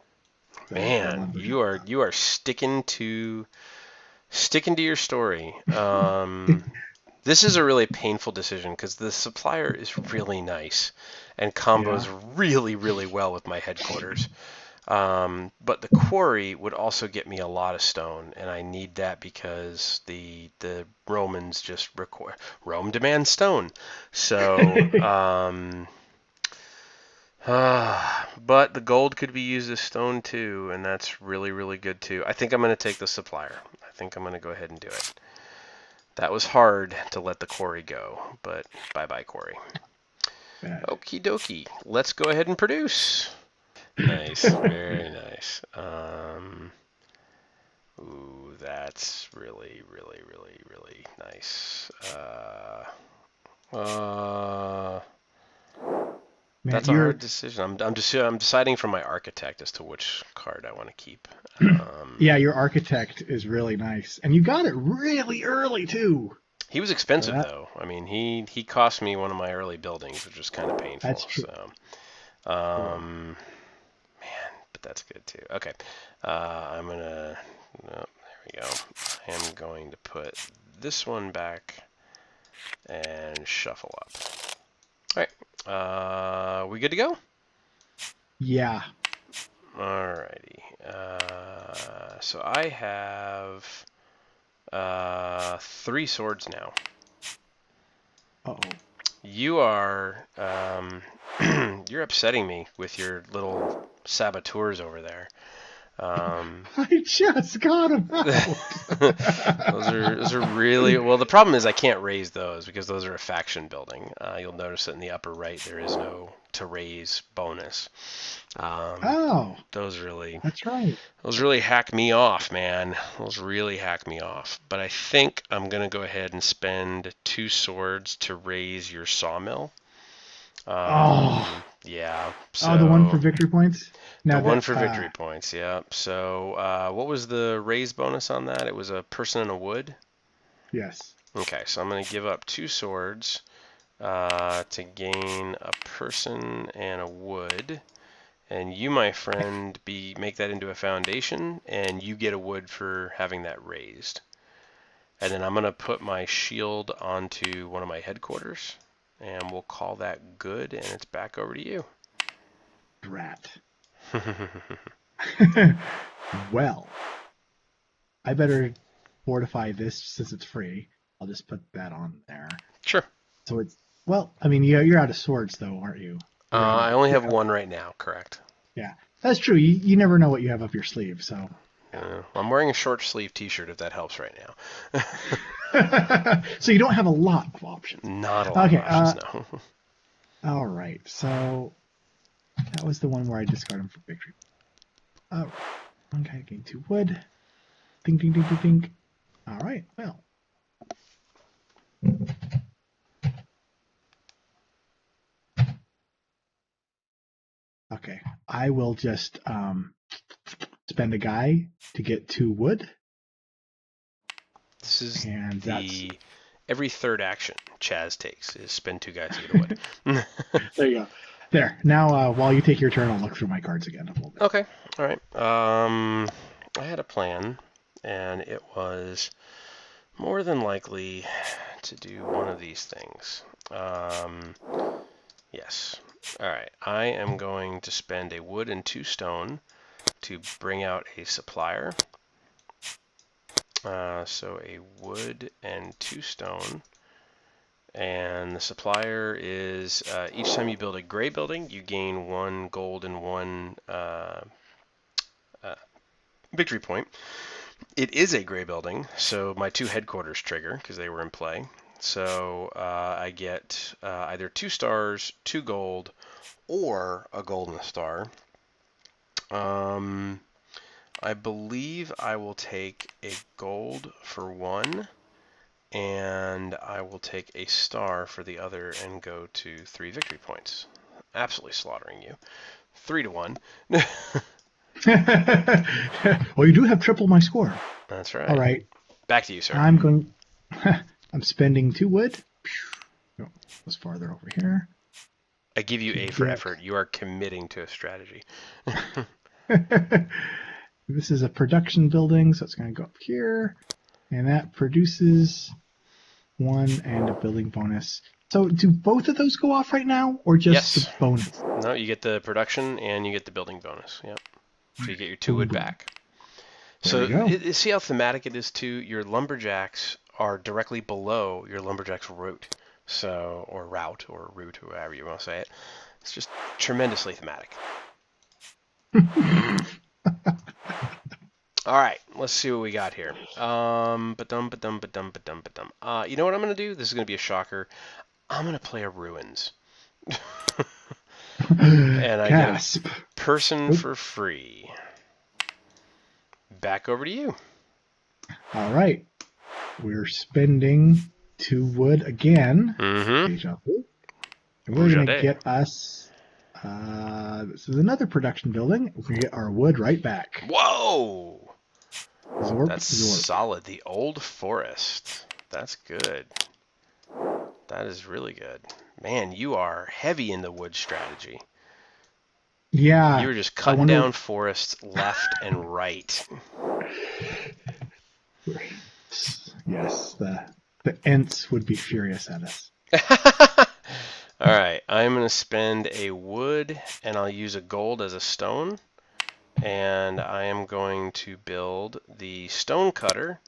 Man, you are sticking to your story. This is a really painful decision because the supplier is really nice and combos really, really well with my headquarters. But the quarry would also get me a lot of stone, and I need that because the Romans just require Rome demands stone. So, but the gold could be used as stone too, and that's really, really good too. I think I'm going to take the supplier. I think I'm going to go ahead and do it. That was hard to let the quarry go, but bye-bye quarry. Okie dokie. Let's go ahead and produce. Nice, very nice. Ooh, that's really, really, really, really nice. Man, that's a hard decision. I'm deciding from my architect as to which card I want to keep. Yeah, your architect is really nice, and you got it really early too. He was expensive though. I mean, he cost me one of my early buildings, which was kind of painful. That's true. So, man, but that's good too. Okay, I'm gonna. Oh, there we go. I am going to put this one back and shuffle up. All right, we good to go? Yeah. Alrighty. So I have 3 swords now. Uh-oh. You are you're upsetting me with your little saboteurs over there. I just got them out. Those are really well. The problem is I can't raise those because those are a faction building. You'll notice that in the upper right there is no to raise bonus. Those really. That's right. Those really hack me off, man. Those really hack me off. But I think I'm gonna go ahead and spend 2 swords to raise your sawmill. Yeah. So, the one for victory points? The one for victory points, yeah. So what was the raise bonus on that? It was a person in a wood? Yes. Okay, so I'm going to give up 2 swords to gain a person and a wood. And you, my friend, make that into a foundation, and you get a wood for having that raised. And then I'm going to put my shield onto one of my headquarters, and we'll call that good, and it's back over to you. Drat. Well, I better fortify this since it's free. I'll just put that on there. Sure. So it's, well, I mean, you're out of swords, though, aren't you? I only have one right now, correct? Yeah, that's true. You never know what you have up your sleeve, so. I'm wearing a short sleeve t-shirt if that helps right now. So you don't have a lot of options. Not a lot of options, no. All right, so that was the one where I discarded him for victory. All right, okay, gain 2 wood. Ding, ding, ding, ding, ding. All right, well. Okay, I will just spend a guy to get 2 wood. This is every third action Chaz takes is spend 2 guys to get a wood. There you go. There. Now, while you take your turn, I'll look through my cards again a little bit. Okay. All right. I had a plan, and it was more than likely to do one of these things. Yes. All right. I am going to spend a wood and 2 stone to bring out a supplier. So a wood and 2 stone. And the supplier is each time you build a gray building, you gain 1 gold and 1 victory point. It is a gray building, so my 2 headquarters trigger because they were in play. So I get either 2 stars, 2 gold, or a gold and a star. I believe I will take a gold for 1. And I will take a star for the other and go to 3 victory points. Absolutely slaughtering you. 3-1. Well, you do have triple my score. That's right. All right. Back to you, sir. I'm spending 2 wood. No, let's farther over here. I give you A for effort. You are committing to a strategy. This is a production building, so it's going to go up here. And that produces 1 and a building bonus. So do both of those go off right now, or just the bonus? No, you get the production and you get the building bonus. Yep. So you get your 2 wood back. So see how thematic it is too? Your lumberjacks are directly below your lumberjack's route. So, or route, or route, or however you want to say it. It's just tremendously thematic. All right, let's see what we got here. You know what I'm going to do? This is going to be a shocker. I'm going to play a Ruins. And I get a person for free. Back over to you. All right. We're spending 2 wood again. Mm-hmm. And we're going to get us... this is another production building. We're going to get our wood right back. Whoa! That's Zorp. solid. The Old Forest. That's good. That is really good. Man, you are heavy in the wood strategy. Yeah. You were just cutting down forests left and right. Yes, the Ents would be furious at us. All right, I'm going to spend a wood, and I'll use a gold as a stone. And I am going to build the stone cutter,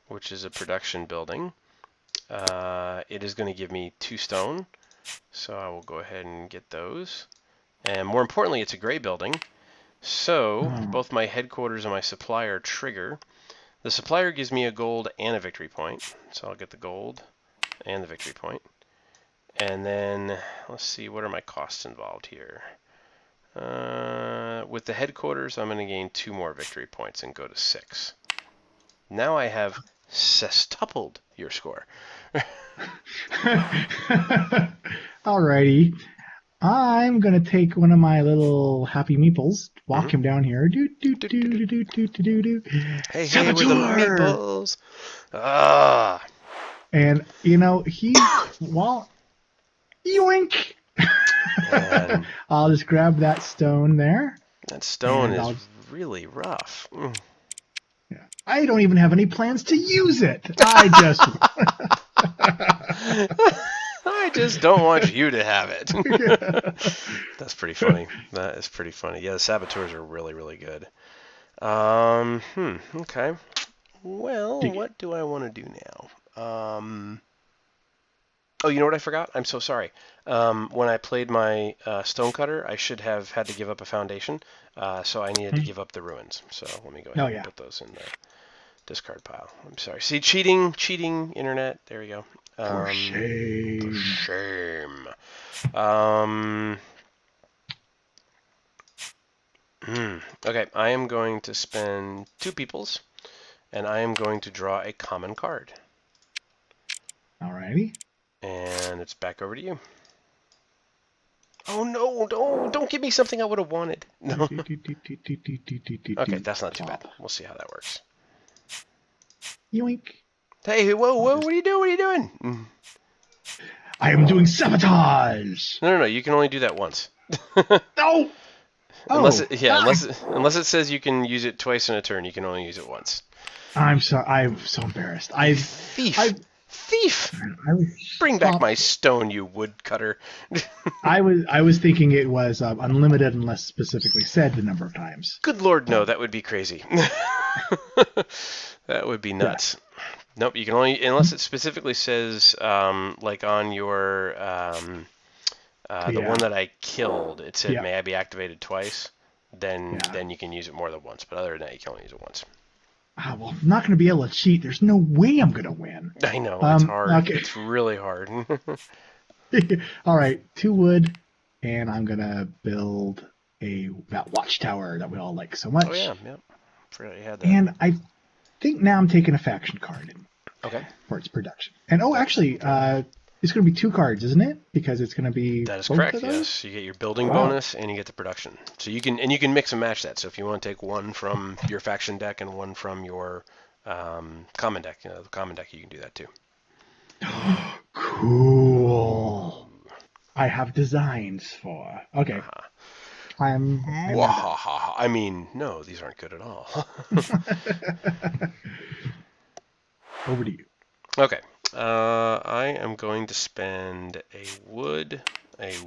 which is a production building. It is going to give me 2 stone, so I will go ahead and get those. And more importantly, it's a gray building, so both my headquarters and my supplier trigger. The supplier gives me a gold and a victory point, so I'll get the gold and the victory point. And then, let's see, what are my costs involved here? With the headquarters, I'm going to gain 2 more victory points and go to 6. Now I have sextupled your score. Alrighty. I'm going to take one of my little happy meeples, walk him down here. Do, do, do, do, do, do, do, do. Hey, hey, with the meeples. Ah. And, you know, he, while Yoink! And I'll just grab that stone there, that stone and is I'll. really rough. Yeah. I don't even have any plans to use it. I just. I just don't want you to have it. That's pretty funny. That is pretty funny. Yeah, the saboteurs are really, really good. Okay. Well, what do I want to do now? Oh, you know what I forgot? I'm so sorry. When I played my stonecutter, I should have had to give up a foundation, so I needed to give up the ruins. So let me go ahead Oh and yeah. put those in the discard pile. I'm sorry. See, cheating, internet. There we go. For For shame. shame. Um, okay, I am going to spend 2 peoples, and I am going to draw a common card. Alrighty. And it's back over to you. Oh no, don't give me something I would have wanted. No. Okay, that's not too bad. Plop. We'll see how that works. Yoink. Hey, whoa, I'll what are you doing? What are you doing? I am doing sabotage. No, you can only do that once. No. Unless Oh. it, yeah, unless it says you can use it twice in a turn, you can only use it once. I'm sorry. I'm so embarrassed. Thief! I was Bring back my stone, you woodcutter. I was thinking it was unlimited unless specifically said the number of times. Good lord, no, So, that would be crazy. That would be yeah. nuts. Nope, you can only, unless it specifically says, like on your, the one that I killed, it said, Yeah. may I be activated twice? Then Yeah. you can use it more than once. But other than that, you can only use it once. Well, I'm not going to be able to cheat. There's no way I'm going to win. I know, it's hard. Okay. It's really hard. All right, 2 wood, and I'm going to build that watchtower that we all like so much. Oh, yeah. Forgot you had that. And I think now I'm taking a faction card Okay. for its production. And actually, it's going to be 2 cards, isn't it? Because it's going to be That is both correct, of those? yes. You get your building Wow. bonus and you get the production. So you can mix and match that. So if you want to take one from your faction deck and one from your common deck, the common deck, you can do that too. Cool. I have designs for. Okay. I'm I mean, no, these aren't good at all. over to you. Okay. I am going to spend a wood as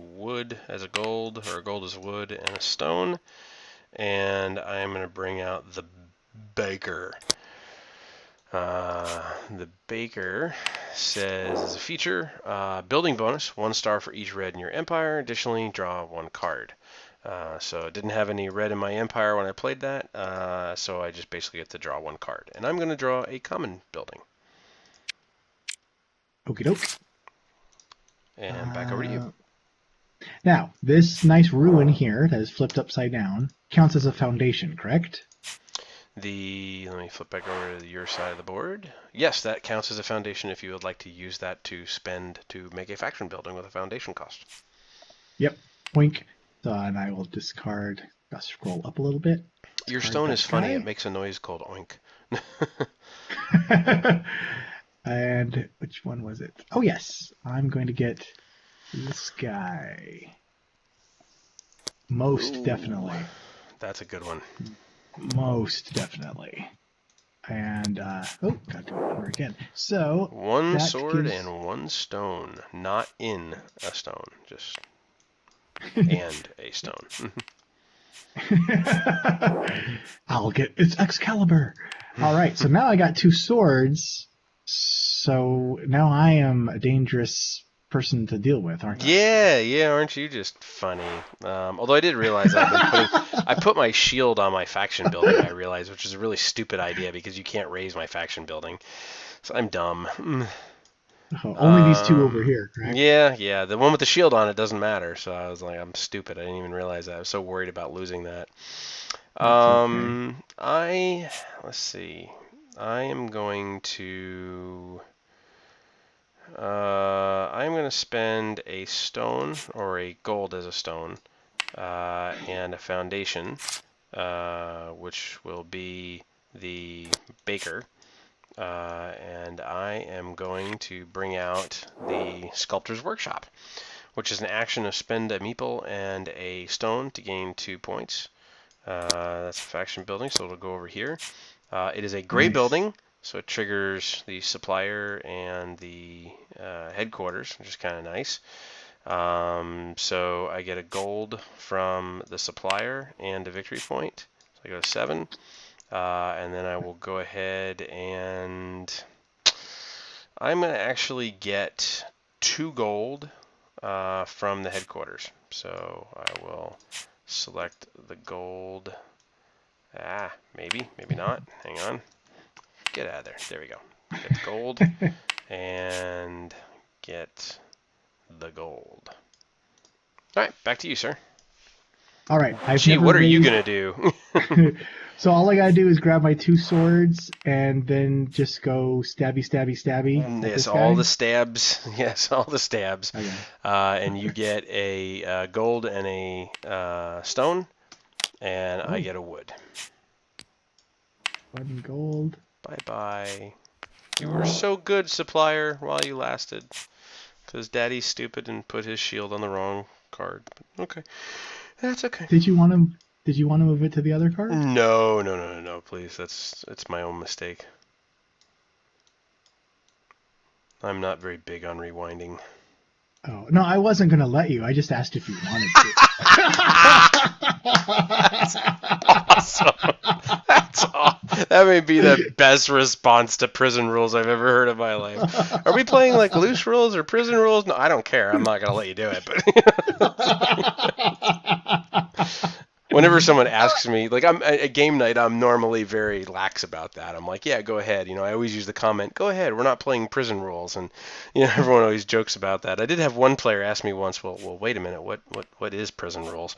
a gold, or a gold as a wood, and a stone. And I am going to bring out the baker. The baker says as a feature, building bonus, 1 star for each red in your empire. Additionally, draw 1 card. So it didn't have any red in my empire when I played that, so I just basically get to draw 1 card. And I'm going to draw a common building. Okie doke. And back over to you. Now, this nice ruin here that is flipped upside down counts as a foundation, correct? Let me flip back over to your side of the board. Yes, that counts as a foundation if you would like to use that to spend to make a faction building with a foundation cost. Yep. Wink. So, and I will discard. I'll scroll up a little bit. Your stone is funny. It makes a noise called oink. And which one was it? Oh, yes. I'm going to get this guy. Most definitely. That's a good one. Most definitely. And, got to go over again. So, 1 sword and 1 stone. Not in a stone. Just and a stone. It's Excalibur. All right, so now I got 2 swords. So now I am a dangerous person to deal with, aren't I? Yeah, aren't you just funny? Although I did realize I put my shield on my faction building, I realized, which is a really stupid idea because you can't raise my faction building. So I'm dumb. Only these 2 over here, correct? Yeah. The one with the shield on it doesn't matter. So I was like, I'm stupid. I didn't even realize that. I was so worried about losing that. Okay. Let's see. I am going to spend a stone or a gold as a stone and a foundation, which will be the baker. And I am going to bring out the sculptor's workshop, which is an action to spend a meeple and a stone to gain 2 points. That's a faction building, so it'll go over here. It is a gray Nice. building, so it triggers the supplier and the headquarters, which is kind of nice. So I get a gold from the supplier and a victory point. So I go to 7. And then I will go ahead and I'm going to actually get 2 gold from the headquarters. So I will select the gold. Maybe not. Hang on. Get out of there. There we go. Get the gold and get the gold. All right, back to you, sir. All right. I've Gee, never what are you raised... going to do? So all I gotta do is grab my 2 swords and then just go stabby, stabby, stabby at Yes, this all guy. the stabs. Yes, all the stabs. Okay. And you get a gold and a stone, and I Oh, get a wood. 1 gold. Bye-bye. You were so good, supplier, while you lasted. Because Daddy's stupid and put his shield on the wrong card. But okay. That's okay. Did you want to? Did you want to move it to the other card? No, please. It's my own mistake. I'm not very big on rewinding. Oh no, I wasn't gonna let you. I just asked if you wanted That's awesome. That's awesome. That may be the best response to prison rules I've ever heard in my life. Are we playing like loose rules or prison rules? No, I don't care. I'm not gonna let you do it. But whenever someone asks me, like I'm at game night, I'm normally very lax about that. I'm like, yeah, go ahead. I always use the comment, go ahead. We're not playing prison rules, and everyone always jokes about that. I did have one player ask me once, well, wait a minute, what is prison rules?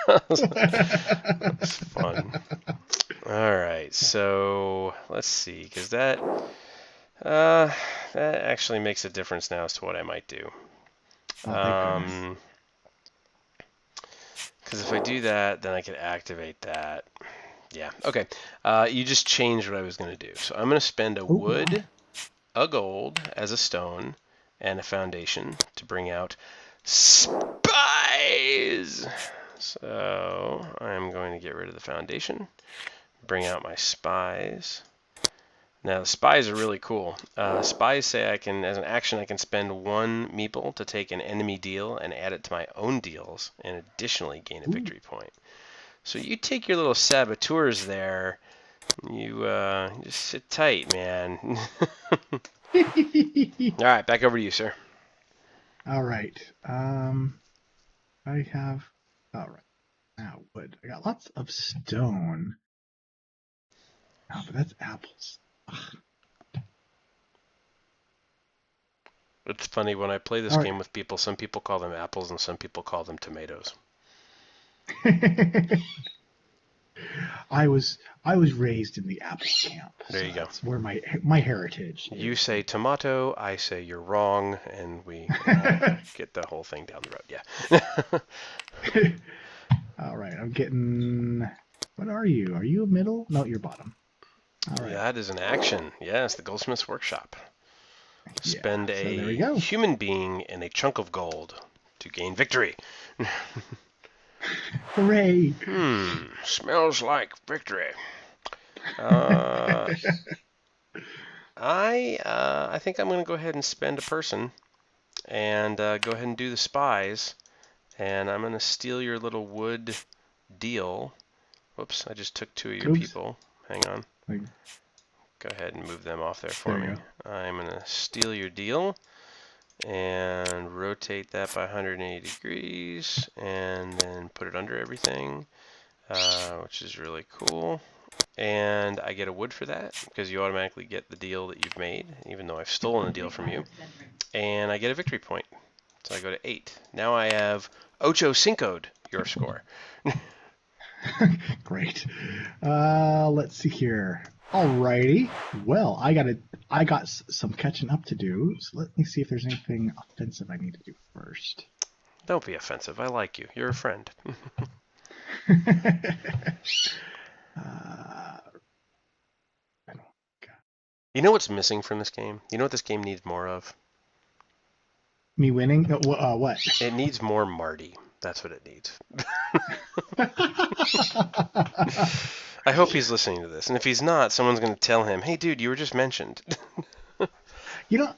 That's fun. All right, so let's see, because that actually makes a difference now as to what I might do. Oh, thank goodness. Because if I do that, then I can activate that. Yeah, okay. You just changed what I was going to do. So I'm going to spend a wood, a gold as a stone, and a foundation to bring out spies. So I'm going to get rid of the foundation, bring out my spies. Now the spies are really cool. Spies say I can, as an action, I can spend 1 meeple to take an enemy deal and add it to my own deals, and additionally gain a victory point. So you take your little saboteurs there. You just sit tight, man. All right, back over to you, sir. All right. I have. All right. Now wood. I got lots of stone. Oh, but that's apples. It's funny when I play this All game with people. Some people call them apples, and some people call them tomatoes. right. I was raised in the apple camp. There you go. That's where my heritage. You say tomato, I say you're wrong, and we get the whole thing down the road. Yeah. All right, I'm getting. What are you? Are you a middle? No, you're bottom. All right. That is an action. Yes, the Goldsmith's Workshop. Spend Yeah, so there we a go. human being and a chunk of gold to gain victory. Hooray! Smells like victory. I think I'm going to go ahead and spend a person and go ahead and do the spies. And I'm going to steal your little wood deal. Whoops, I just took 2 of your people. Hang on. Go ahead and move them off there for me. I'm going to steal your deal and rotate that by 180 degrees and then put it under everything, which is really cool. And I get a wood for that because you automatically get the deal that you've made, even though I've stolen the deal from you. And I get a victory point. So I go to 8. Now I have Ocho Cinco'd your score. Great. Let's see here. Alrighty. Well, I got some catching up to do. So let me see if there's anything offensive I need to do first. Don't be offensive. I like you. You're a friend. You know what's missing from this game? You know what this game needs more of? Me winning? What? It needs more Marty. That's what it needs. I hope he's listening to this, and if he's not, someone's going to tell him, "Hey, dude, you were just mentioned."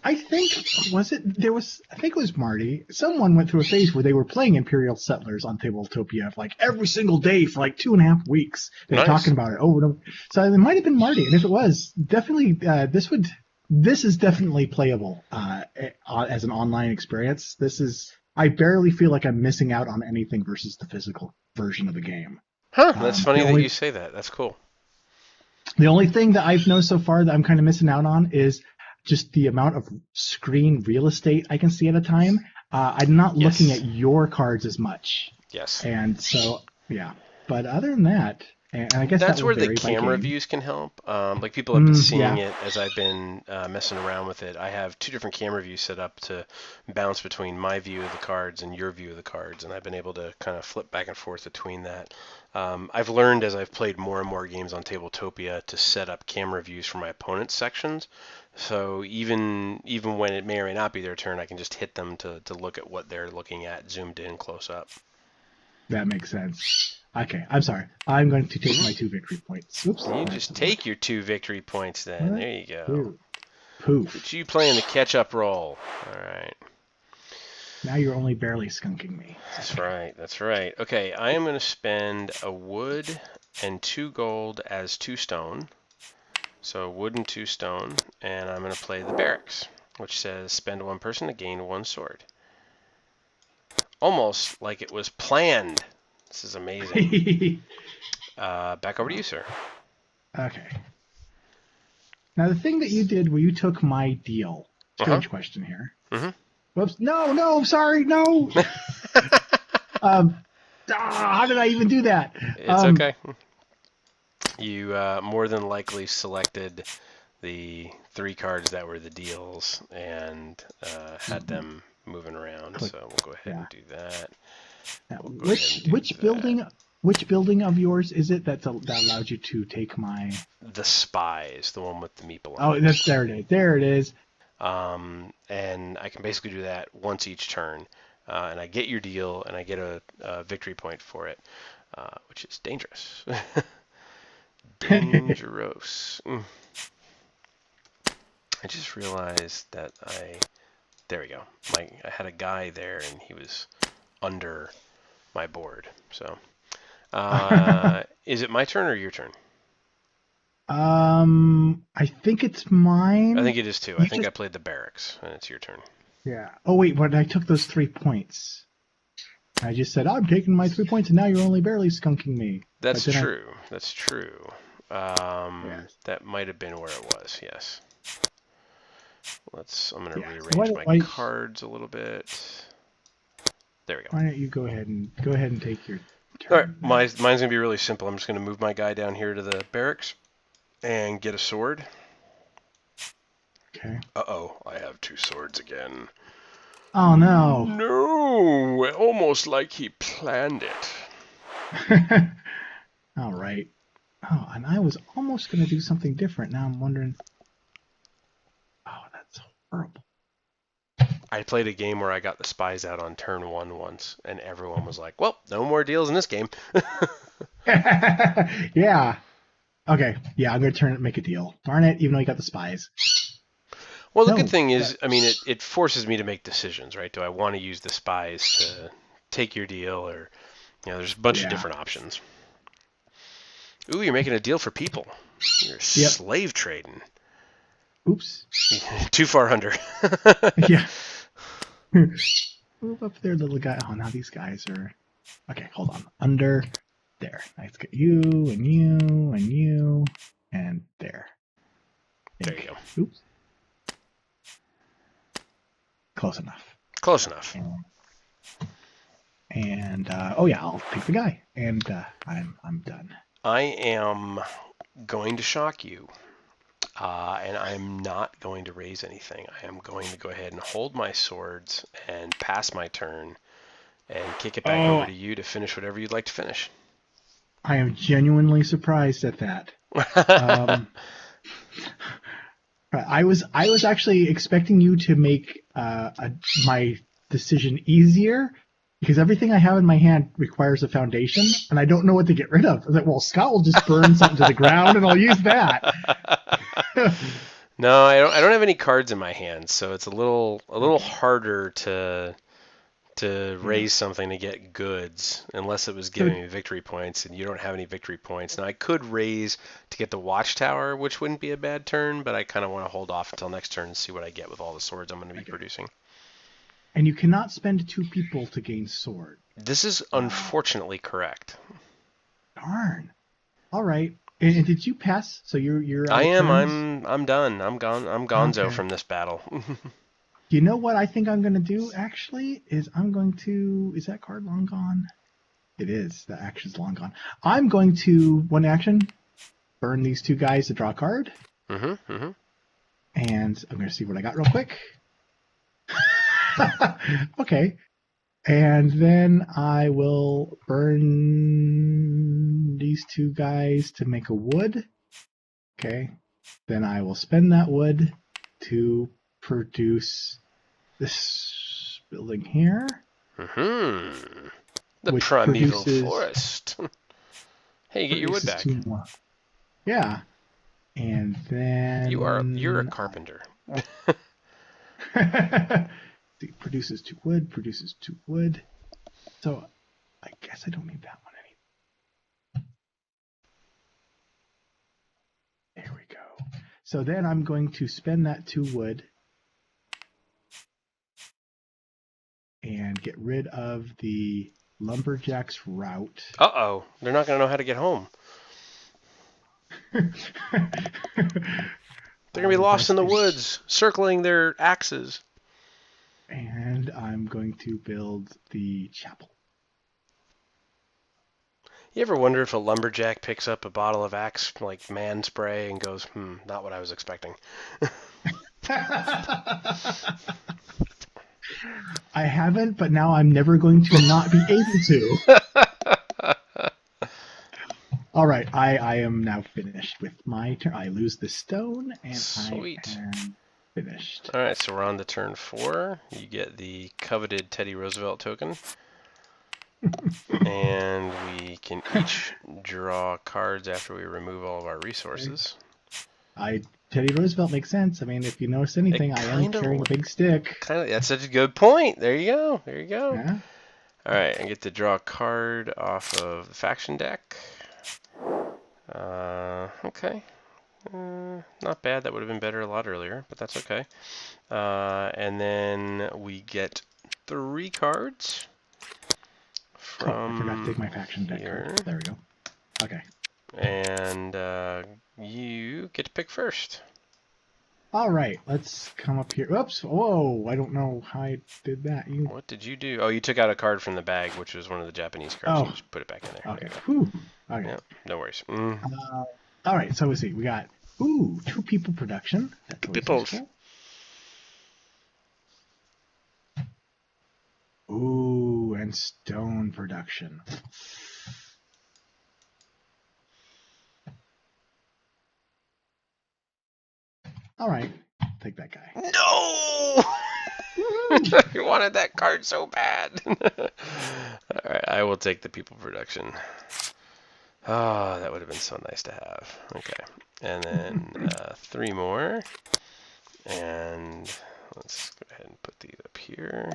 I think I think it was Marty. Someone went through a phase where they were playing Imperial Settlers on Tabletopia like every single day for like 2.5 weeks. They were Nice. talking about it over and over. So it might have been Marty, and if it was, definitely this is definitely playable as an online experience. I barely feel like I'm missing out on anything versus the physical version of the game. Huh? That's funny The that you only say that. That's cool. the only thing that I've noticed so far that I'm kind of missing out on is just the amount of screen real estate I can see at a time. I'm not looking Yes. at your cards as much, Yes. and so yeah. But other than that, and I guess that That's will where the vary by camera game. views can help. Like people have been seeing Yeah, it as I've been messing around with it. I have two different camera views set up to bounce between my view of the cards and your view of the cards, and I've been able to kind of flip back and forth between that. I've learned as I've played more and more games on Tabletopia to set up camera views for my opponent's sections. So even when it may or may not be their turn, I can just hit them to look at what they're looking at, zoomed in close up. that makes sense. Okay, I'm sorry. I'm going to take my 2 victory points. Oops, You that just doesn't work. take your 2 victory points then. What? There you go. Ooh, Look at poof. you playing the catch-up role. All right. Now you're only barely skunking me. That's right. That's right. Okay, I am going to spend a wood and 2 gold as 2 stone. So wood and 2 stone, and I'm going to play the barracks, which says spend 1 person to gain 1 sword. Almost like it was planned. This is amazing. Back over to you, sir. Okay. Now the thing that you did where you took my deal. Strange question here. Mm-hmm. Whoops. No, sorry, no. How did I even do that? It's okay. You more than likely selected the 3 cards that were the deals and had them moving around. Click. So we'll go ahead Yeah. and do that. Now, We'll go ahead and do which building of yours is it that allowed you to take my? The spies, the one with the meeple Oh, on it. there it is. There it is. And I can basically do that once each turn. And I get your deal, and I get a victory point for it, which is dangerous. Dangerous. I just realized that there we go. I had a guy there, and he was under my board. So, is it my turn or your turn? I think it's mine. I think it is too. I think I played the barracks, and it's your turn. Yeah. Oh wait, but I took those 3 points. I just said I'm taking my 3 points, and now you're only barely skunking me. That's true. That's true. Yes. That might have been where it was. Yes. I'm going to Yeah. rearrange my cards a little bit. There we go. Why don't you go ahead and take your turn? All right. Mine's going to be really simple. I'm just going to move my guy down here to the barracks and get a sword. Okay. Uh-oh. I have 2 swords again. Oh no. No. Almost like he planned it. All right. Oh, and I was almost going to do something different. Now I'm wondering. Oh, that's horrible. I played a game where I got the spies out on turn 1 once, and everyone was like, well, no more deals in this game. Yeah. Okay. Yeah, I'm going to make a deal. Darn it, even though you got the spies. Well, the good thing is, I mean, it forces me to make decisions, right? Do I want to use the spies to take your deal, or, there's a bunch of different options. Ooh, you're making a deal for people. You're slave trading. Oops. Too far under. Yeah. Move up there, little guy. Oh, now these guys are... Okay, hold on. Under. There. Let's get you, and you, and you, and there. There you go. Oops. Close enough. Close enough. And oh yeah, I'll pick the guy, and I'm done. I am going to shock you, and I'm not going to raise anything. I am going to go ahead and hold my swords and pass my turn, and kick it back over to you to finish whatever you'd like to finish. I am genuinely surprised at that. I was actually expecting you to make my decision easier because everything I have in my hand requires a foundation, and I don't know what to get rid of. I was like, well, Scott will just burn something to the ground, and I'll use that. No, I don't have any cards in my hands, so it's a little harder to Yeah. raise something to get goods unless it was So giving me victory points, and you don't have any victory points. Now I could raise to get the watchtower, which wouldn't be a bad turn, but I kind of want to hold off until next turn and see what I get with all the swords I'm going to be okay. producing. And you cannot spend 2 people to gain sword. This is unfortunately correct. Darn. All right. And did you pass? So you're out I of am. turns. I'm done. I'm gone. I'm gonzo Okay. from this battle. You know what I think I'm going to do actually is I'm going to. Is that card long gone? It is. The action's long gone. I'm going to one action burn these 2 guys to draw a card, Mm-hmm. and I'm going to see what I got real quick. Okay. And then I will burn these 2 guys to make a wood. Okay. Then I will spend that wood to produce this building here, Mm-hmm. The which primeval forest. Hey, you get your wood produces back. 2 more. Yeah. And You're a then carpenter. it produces 2 wood, produces 2 wood. So I guess I don't need that one anymore. There we go. So then I'm going to spend that 2 wood and get rid of the lumberjack's route. Uh-oh. They're not going to know how to get home. They're going to be lost in the woods, circling their axes. And I'm going to build the chapel. You ever wonder if a lumberjack picks up a bottle of Axe, like man spray, and goes, not what I was expecting? I haven't, but now I'm never going to not be able to. All right, I am now finished with my turn. I lose the stone, and Sweet. I am finished. All right, so we're on to turn 4. You get the coveted Teddy Roosevelt token. And we can each draw cards after we remove all of our resources. Teddy Roosevelt makes sense. I mean, if you notice anything, I am carrying a big stick. That's such a good point. There you go. There you go. Yeah. All right, I get to draw a card off of the faction deck. Okay. Not bad. That would have been better a lot earlier, but that's okay. And then we get 3 cards from I forgot to take my faction deck here. card. There we go. Okay. And you get to pick first. All right, let's come up here. Oops! Whoa! I don't know how I did that. What did you do? Oh, you took out a card from the bag, which was one of the Japanese cards. Oh. You just put it back in there. Okay. There Whew. Okay. yeah, no worries. All right. So we see. We got 2 people production. That's Peoples. useful. Ooh, and stone production. All right, take that guy. No! You wanted that card so bad. All right, I will take the people production. Oh, that would have been so nice to have. Okay, and then 3 more. And let's go ahead and put these up here.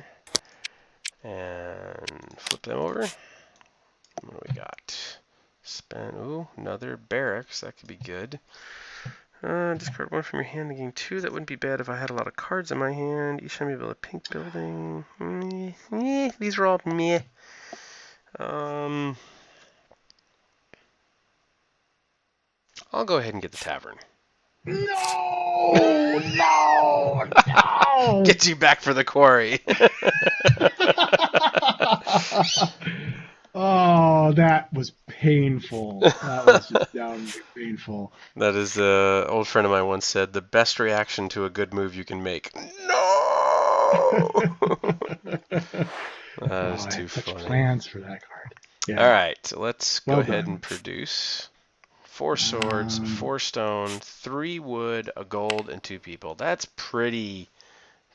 And flip them over. What do we got? Ooh, another barracks. That could be good. Discard 1 from your hand to gain 2. That wouldn't be bad if I had a lot of cards in my hand. Each time you build a pink building. These are all meh. I'll go ahead and get the tavern. No! No! Get you back for the quarry. Oh, that was painful. That was just downright painful. That is, an old friend of mine once said, the best reaction to a good move you can make. No! That is too such funny. plans for that card. Yeah. All right, let's go ahead done. and produce 4 swords, 4 stone, 3 wood, a gold, and 2 people. That's pretty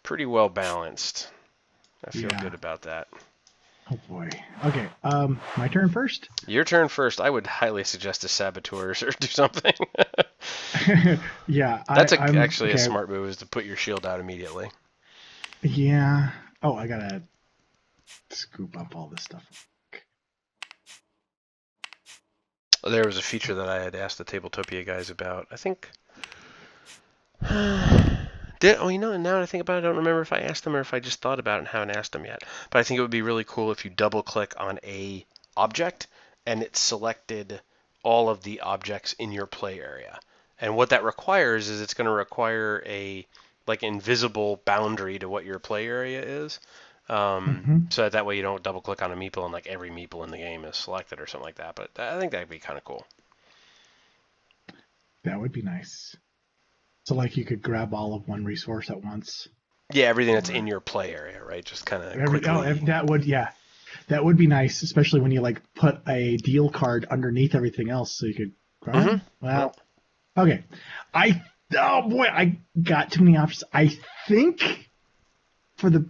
well balanced. I feel good about that. Oh boy. Okay. My turn first. Your turn first. I would highly suggest a saboteurs or do something. Yeah. That's I'm actually a okay. smart move, is to put your shield out immediately. Yeah. Oh, I gotta scoop up all this stuff. There was a feature that I had asked the Tabletopia guys about. I think. Now that I think about it, I don't remember if I asked them or if I just thought about it and haven't asked them yet. But I think it would be really cool if you double click on a object and it selected all of the objects in your play area. And what that requires is it's going to require a like invisible boundary to what your play area is. So that way you don't double click on a meeple and like every meeple in the game is selected or something like that. But I think that'd be kind of cool. That would be nice. So like you could grab all of one resource at once. Yeah, everything that's in your play area, right? Just kind of quickly. That would be nice, especially when you like put a deal card underneath everything else, so you could grab. Well, okay. I got too many options. I think for the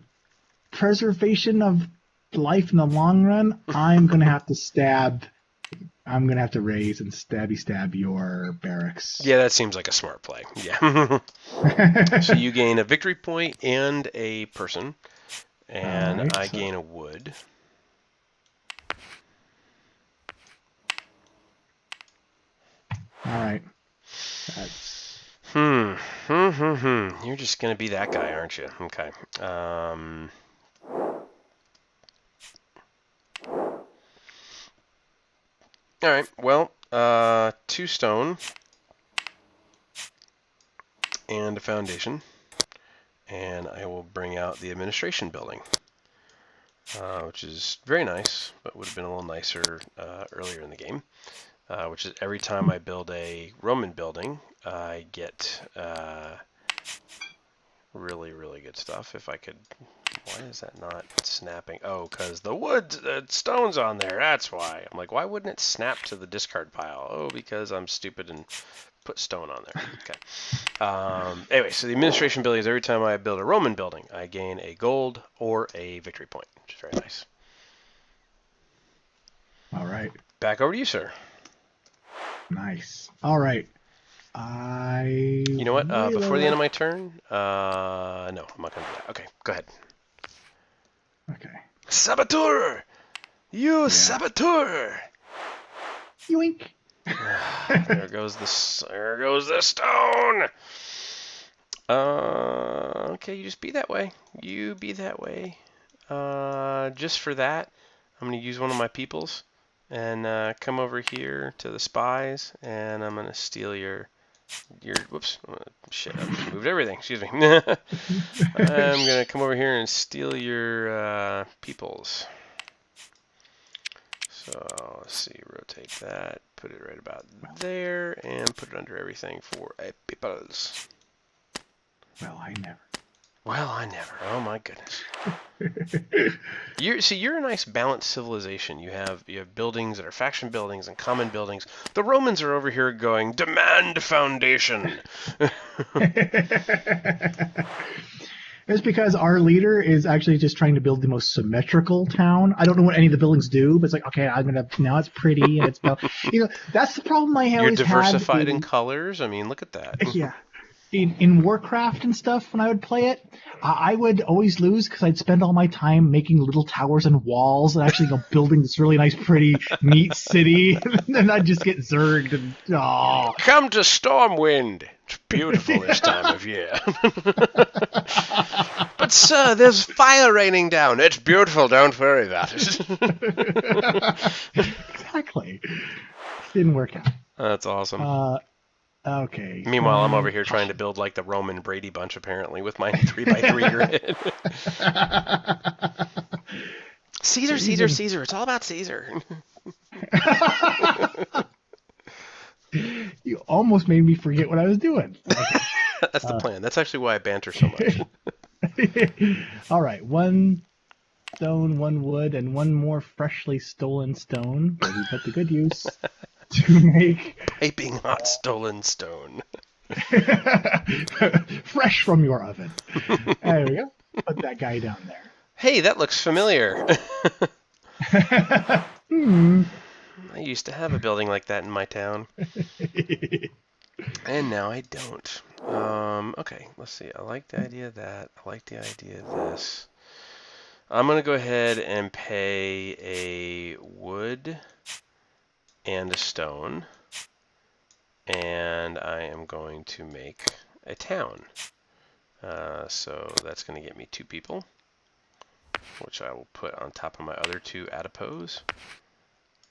preservation of life in the long run, I'm gonna have to raise and stab your barracks. Yeah, that seems like a smart play. Yeah. So you gain a victory point and a person, and right, I gain a wood. All right. You're just gonna be that guy, aren't you? Okay. All right. Well, 2 stone and a foundation, and I will bring out the administration building, which is very nice, but would have been a little nicer earlier in the game. Which is every time I build a Roman building, I get really, really good stuff. If I could, why is that not snapping? Oh, because the stone's on there. That's why. I'm like, why wouldn't it snap to the discard pile? Oh, because I'm stupid and put stone on there. Okay. Anyway, so the administration building is every time I build a Roman building, I gain a gold or a victory point, which is very nice. All right. Back over to you, sir. Nice. All right. You know what? Before the end of my turn, no, I'm not gonna do that. Okay, go ahead. Okay. Saboteur! You saboteur! Yoink! There goes the stone. Okay, you just be that way. You be that way. Just for that, I'm gonna use one of my peoples and come over here to the spies, and I'm gonna steal your whoops, shit, I just moved everything, excuse me. I'm gonna come over here and steal your peoples. So let's see, rotate that, put it right about there, and put it under everything for a peoples. Well, I never. Oh my goodness. You're a nice balanced civilization. You have buildings that are faction buildings and common buildings. The Romans are over here going, demand foundation. It's because our leader is actually just trying to build the most symmetrical town. I don't know what any of the buildings do, but it's like, okay, now it's pretty and it's that's the problem I always had. You're diversified in colors. I mean, look at that. Yeah. In Warcraft and stuff, when I would play it, I would always lose because I'd spend all my time making little towers and walls and actually building this really nice, pretty, neat city, and then I'd just get zerged and Come to Stormwind. It's beautiful this time of year. But sir, there's fire raining down. It's beautiful. Don't worry about it. Exactly. Didn't work out. That's awesome. Okay. Meanwhile, I'm over here trying to build like the Roman Brady Bunch, apparently, with my 3x3 grid. Caesar, Caesar, Caesar. It's all about Caesar. You almost made me forget what I was doing. That's the plan. That's actually why I banter so much. All right. 1 stone, 1 wood, and 1 more freshly stolen stone will be put to good use. To make piping hot stolen stone. Fresh from your oven. There we go. Put that guy down there. Hey, that looks familiar. Hmm. I used to have a building like that in my town, and now I don't. Okay, let's see. I like the idea of that. I like the idea of this. I'm going to go ahead and pay a wood and a stone, and I am going to make a town. So that's going to get me 2 people, which I will put on top of my other 2 adipose.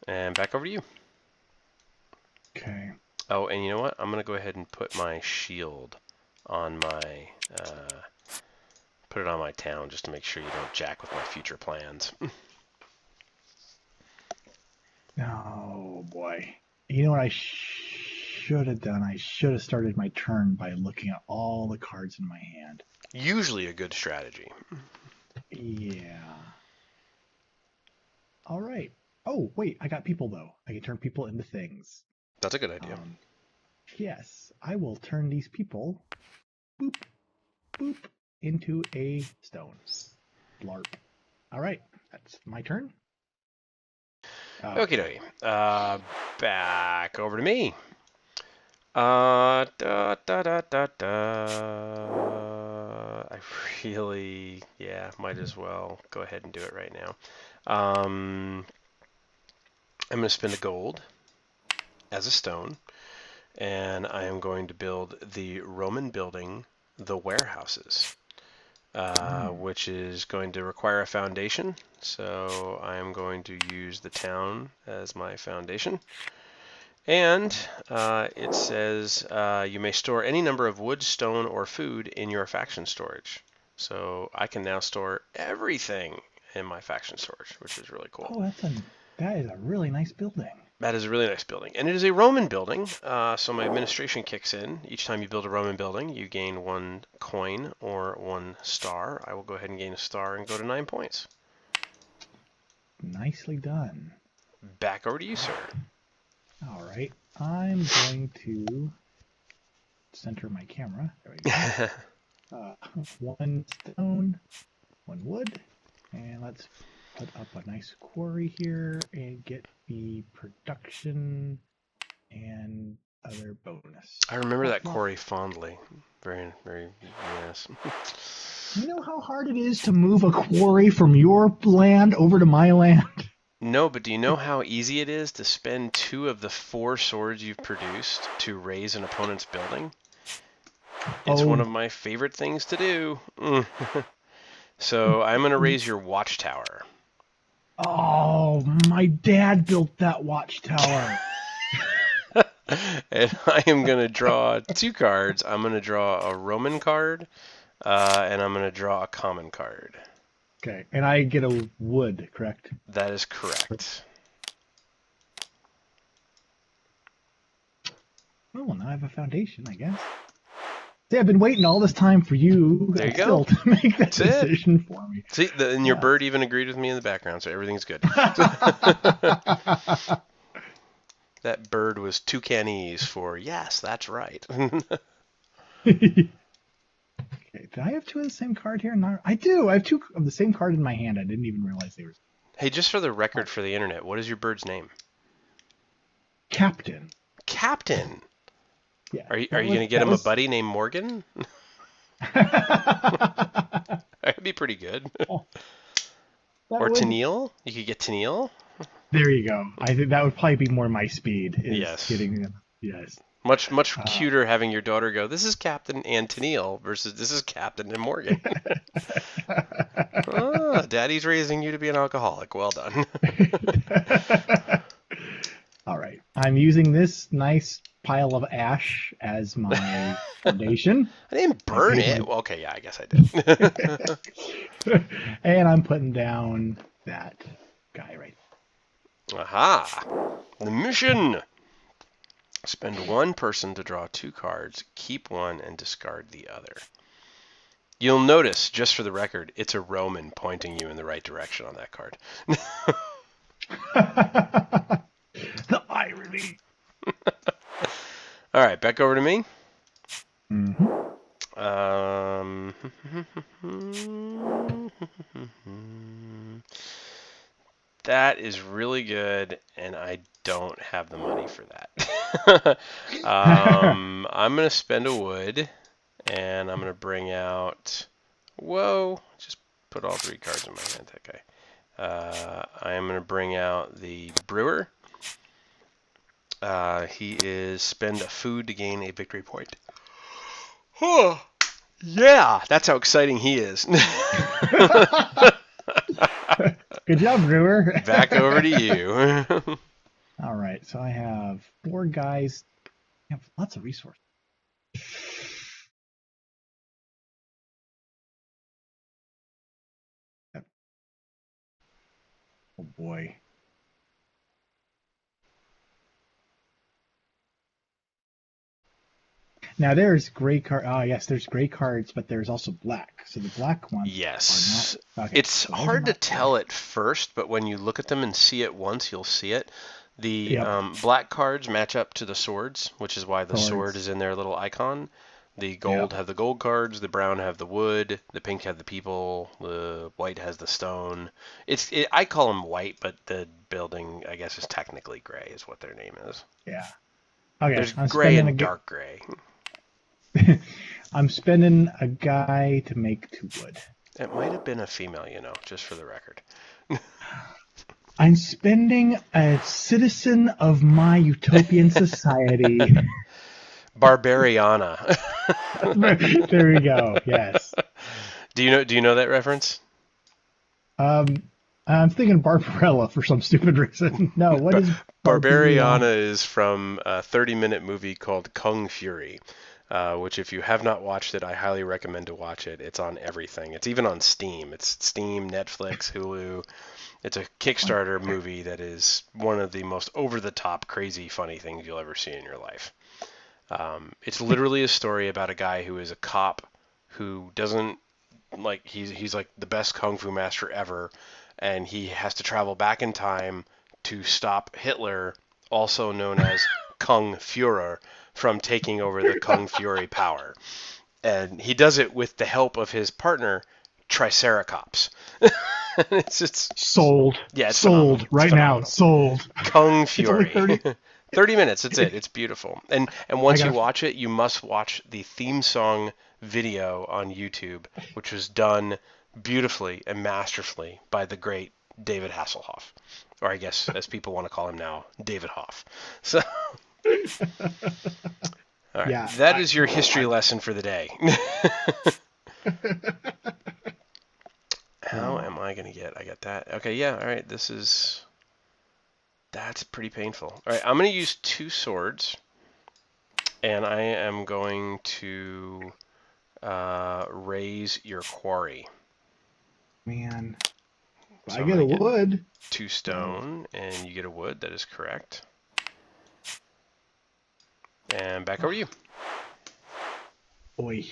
And back over to you. Okay. Oh, and you know what? I'm going to go ahead and put my shield on my, put it on my town just to make sure you don't jack with my future plans. Oh boy. You know what I should have done? I should have started my turn by looking at all the cards in my hand. Usually a good strategy. Yeah. All right. Oh, wait, I got people though. I can turn people into things. That's a good idea. Yes, I will turn these people, boop, boop, into a stone. Blarp. All right, that's my turn. Okie Okay. dokie. Back over to me. Da, da, da, da, da. I really, yeah, might as well go ahead and do it right now. I'm going to spend a gold as a stone, and I am going to build the Roman building, the warehouses, which is going to require a foundation. So I am going to use the town as my foundation. And it says you may store any number of wood, stone, or food in your faction storage. So I can now store everything in my faction storage, which is really cool. Oh, that is a really nice building. That is a really nice building. And it is a Roman building, so my administration kicks in. Each time you build a Roman building, you gain 1 coin or 1 star. I will go ahead and gain a star and go to 9 points. Nicely done. Back over to you, sir. All right, I'm going to center my camera. There we go. 1 stone, 1 wood, and let's put up a nice quarry here and get the production and other bonus. I remember Flop, that flop. quarry fondly. Very, very, yes. You know how hard it is to move a quarry from your land over to my land? No, but do you know how easy it is to spend 2 of the 4 swords you've produced to raise an opponent's building? It's one Oh, of my favorite things to do. So I'm going to raise your watchtower. oh, my dad built that watchtower. And I am going to draw 2 cards. I'm going to draw a Roman card, and I'm going to draw a common card. Okay, and I get a wood, correct? That is correct. Oh, well, now I have a foundation, I guess. See, I've been waiting all this time for you There you still go. to make that That's it. decision for me. See, and your Yeah. bird even agreed with me in the background, so everything's good. That bird was Toucanese for yes, that's right. Okay, did I have 2 of the same card here? No, I do. I have 2 of the same card in my hand. I didn't even realize they were. Hey, just for the record for the internet, what is your bird's name? Captain. Captain. Yeah. Are you going to get him a buddy named Morgan? That'd be pretty good. Or Tennille? You could get Tennille. There you go. I think that would probably be more my speed. Is Yes. Getting them. Yes. Much cuter having your daughter go, this is Captain and Tennille versus this is Captain and Morgan. Ah, Daddy's raising you to be an alcoholic. Well done. All right. I'm using this nice pile of ash as my foundation. I didn't burn it. Well, okay, yeah, I guess I did. And I'm putting down that guy right there. Aha! The mission! Spend 1 person to draw 2 cards, keep 1, and discard the other. You'll notice, just for the record, it's a Roman pointing you in the right direction on that card. The irony. All right, back over to me. Mm-hmm. That is really good, and I don't have the money for that. I'm going to spend a wood, and I'm going to bring out... Whoa, just put all 3 cards in my hand. Okay. I am going to bring out the brewer. He is spend a food to gain a victory point. Oh, yeah, that's how exciting he is. Good job, brewer. Back over to you. All right, so I have 4 guys. I have lots of resources. Oh boy. Now there's gray card. Oh yes, there's gray cards, but there's also black. So the black ones Yes. are not. Okay, It's so those are hard to not tell good. at first, but when you look at them and see it once, you'll see it. The Yep. black cards match up to the swords, which is why the sword is Swords. in their little icon. The gold Yep. have the gold cards, the brown have the wood, the pink have the people, the white has the stone. I call them white, but the building, I guess, is technically gray, is what their name is. Yeah. Okay, There's I'm gray spending and dark gray. I'm spending a guy to make 2 wood. It might have been a female, just for the record. I'm spending a citizen of my utopian society. Barbariana. There we go. Yes. Do you know that reference? Um, I'm thinking Barbarella for some stupid reason. No, what is Barbarian? Barbariana is from a 30-minute movie called Kung Fury, which if you have not watched it, I highly recommend to watch it. It's on everything. It's even on Steam. It's Steam, Netflix, Hulu. It's a Kickstarter movie that is one of the most over-the-top, crazy, funny things you'll ever see in your life. It's literally a story about a guy who is a cop who doesn't he's like the best kung fu master ever, and he has to travel back in time to stop Hitler, also known as Kung Fuhrer, from taking over the Kung Fury power. And he does it with the help of his partner, Triceratops. it's Sold. yeah, it's phenomenal. Sold It's right now. phenomenal. Sold. Kung It's only Fury. 30. 30 minutes, that's it. It's beautiful. And I once you got watch it, you must watch the theme song video on YouTube, which was done beautifully and masterfully by the great David Hasselhoff. Or I guess, as people want to call him now, David Hoff. So, all right. Yeah. That is your history lesson for the day. How am I going to get? I got that. Okay, yeah, all right. That's pretty painful. All right, I'm going to use 2 swords, and I am going to raise your quarry. Man. So I I'm get a gonna wood. 2 stone, and you get a wood. That is correct. And back over to you. Boy.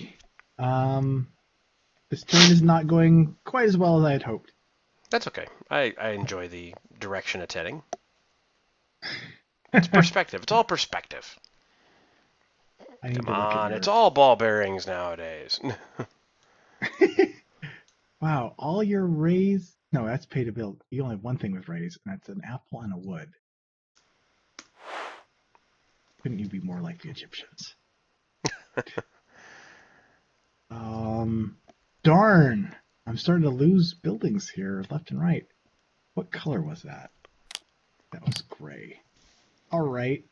This turn is not going quite as well as I had hoped. That's okay. I enjoy the direction it's heading. It's perspective. It's all perspective. I need Come to look at on, your. it's all ball bearings nowadays. Wow, all your raise. No, that's pay to build. You only have one thing with raise, and that's an apple and a wood. Couldn't you be more like the Egyptians? Darn. I'm starting to lose buildings here left and right. What color was that? That was gray. All right.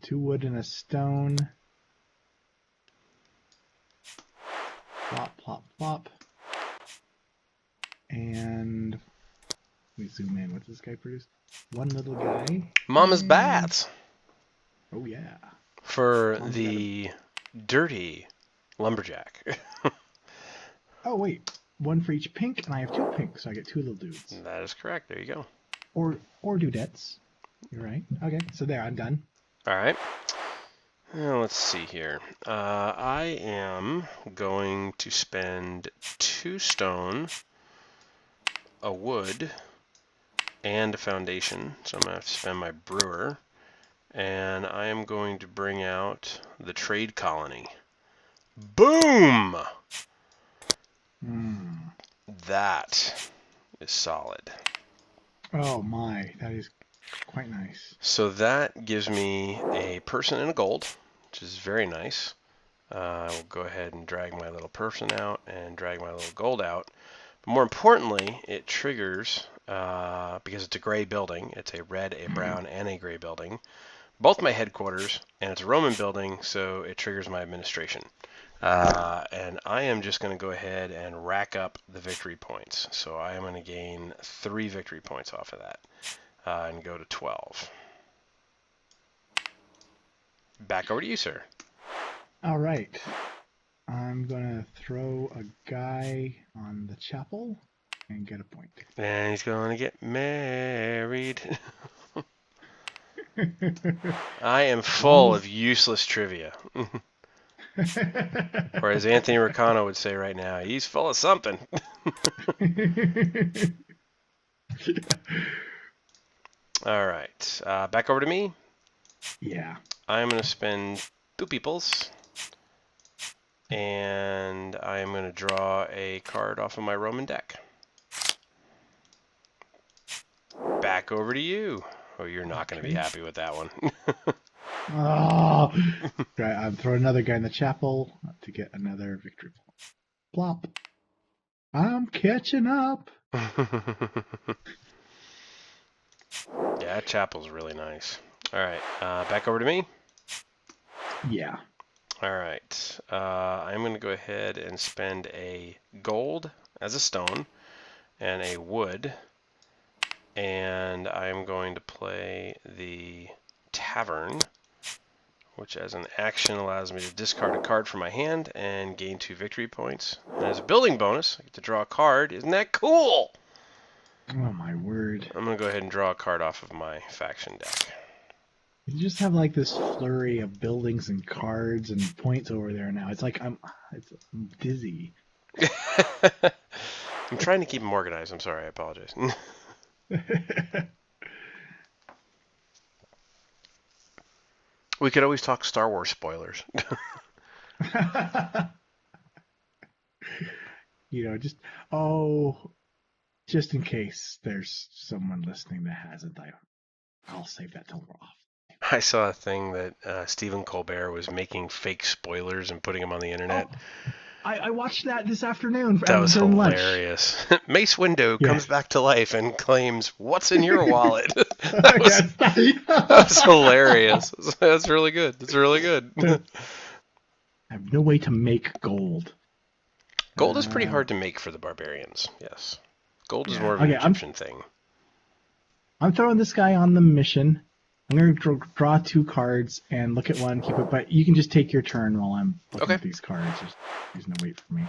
2 wood and a stone. Plop, plop, plop. And let me zoom in. What's this guy produce? 1 little guy. Mama's And... bats. Oh yeah. For Mom's the dirty lumberjack. Oh wait, 1 for each pink, and I have 2 pink, so I get 2 little dudes. That is correct. There you go. Or dudettes. You're right. Okay, so there, I'm done. All right. Let's see here. I am going to spend 2 stone, a wood, and a foundation. So I'm going to have to spend my brewer. And I am going to bring out the trade colony. Boom! That is solid. Oh my, that is quite nice. So that gives me a person and a gold, which is very nice. I will go ahead and drag my little person out and drag my little gold out. But more importantly, it triggers, because it's a gray building, it's a red, a brown, and a gray building, both my headquarters, and it's a Roman building, so it triggers my administration. And I am just going to go ahead and rack up the victory points. So I am going to gain 3 victory points off of that and go to 12. Back over to you, sir. All right. I'm going to throw a guy on the chapel and get a point. And he's going to get married. I am full of useless trivia. Or as Anthony Ricano would say right now, he's full of something. All right. Back over to me. Yeah. I'm going to spend 2 peoples. And I am going to draw a card off of my Roman deck. Back over to you. Oh, you're not going to be happy with that one. Oh, right, I'm throwing another guy in the chapel to get another victory point. Plop. I'm catching up. Yeah, that chapel's really nice. All right, back over to me. Yeah. All right, I'm going to go ahead and spend a gold as a stone and a wood, and I'm going to play the tavern, which as an action allows me to discard a card from my hand and gain 2 victory points. And as a building bonus, I get to draw a card. Isn't that cool? Oh my word. I'm going to go ahead and draw a card off of my faction deck. You just have like this flurry of buildings and cards and points over there now. It's like I'm dizzy. I'm trying to keep them organized. I'm sorry. I apologize. We could always talk Star Wars spoilers. Just in case there's someone listening that hasn't, I'll save that till we're off. I saw a thing that Stephen Colbert was making fake spoilers and putting them on the internet. Oh, I watched that this afternoon. That was during hilarious. Mace Windu comes back to life and claims, "What's in your wallet?" that was hilarious. That's really good. That's really good. I have no way to make gold. Gold is pretty hard to make for the barbarians. Yes, gold is more of an Egyptian thing. I'm throwing this guy on the mission. I'm going to draw 2 cards and look at one, keep it, but you can just take your turn while I'm looking at these cards. There's no wait for me.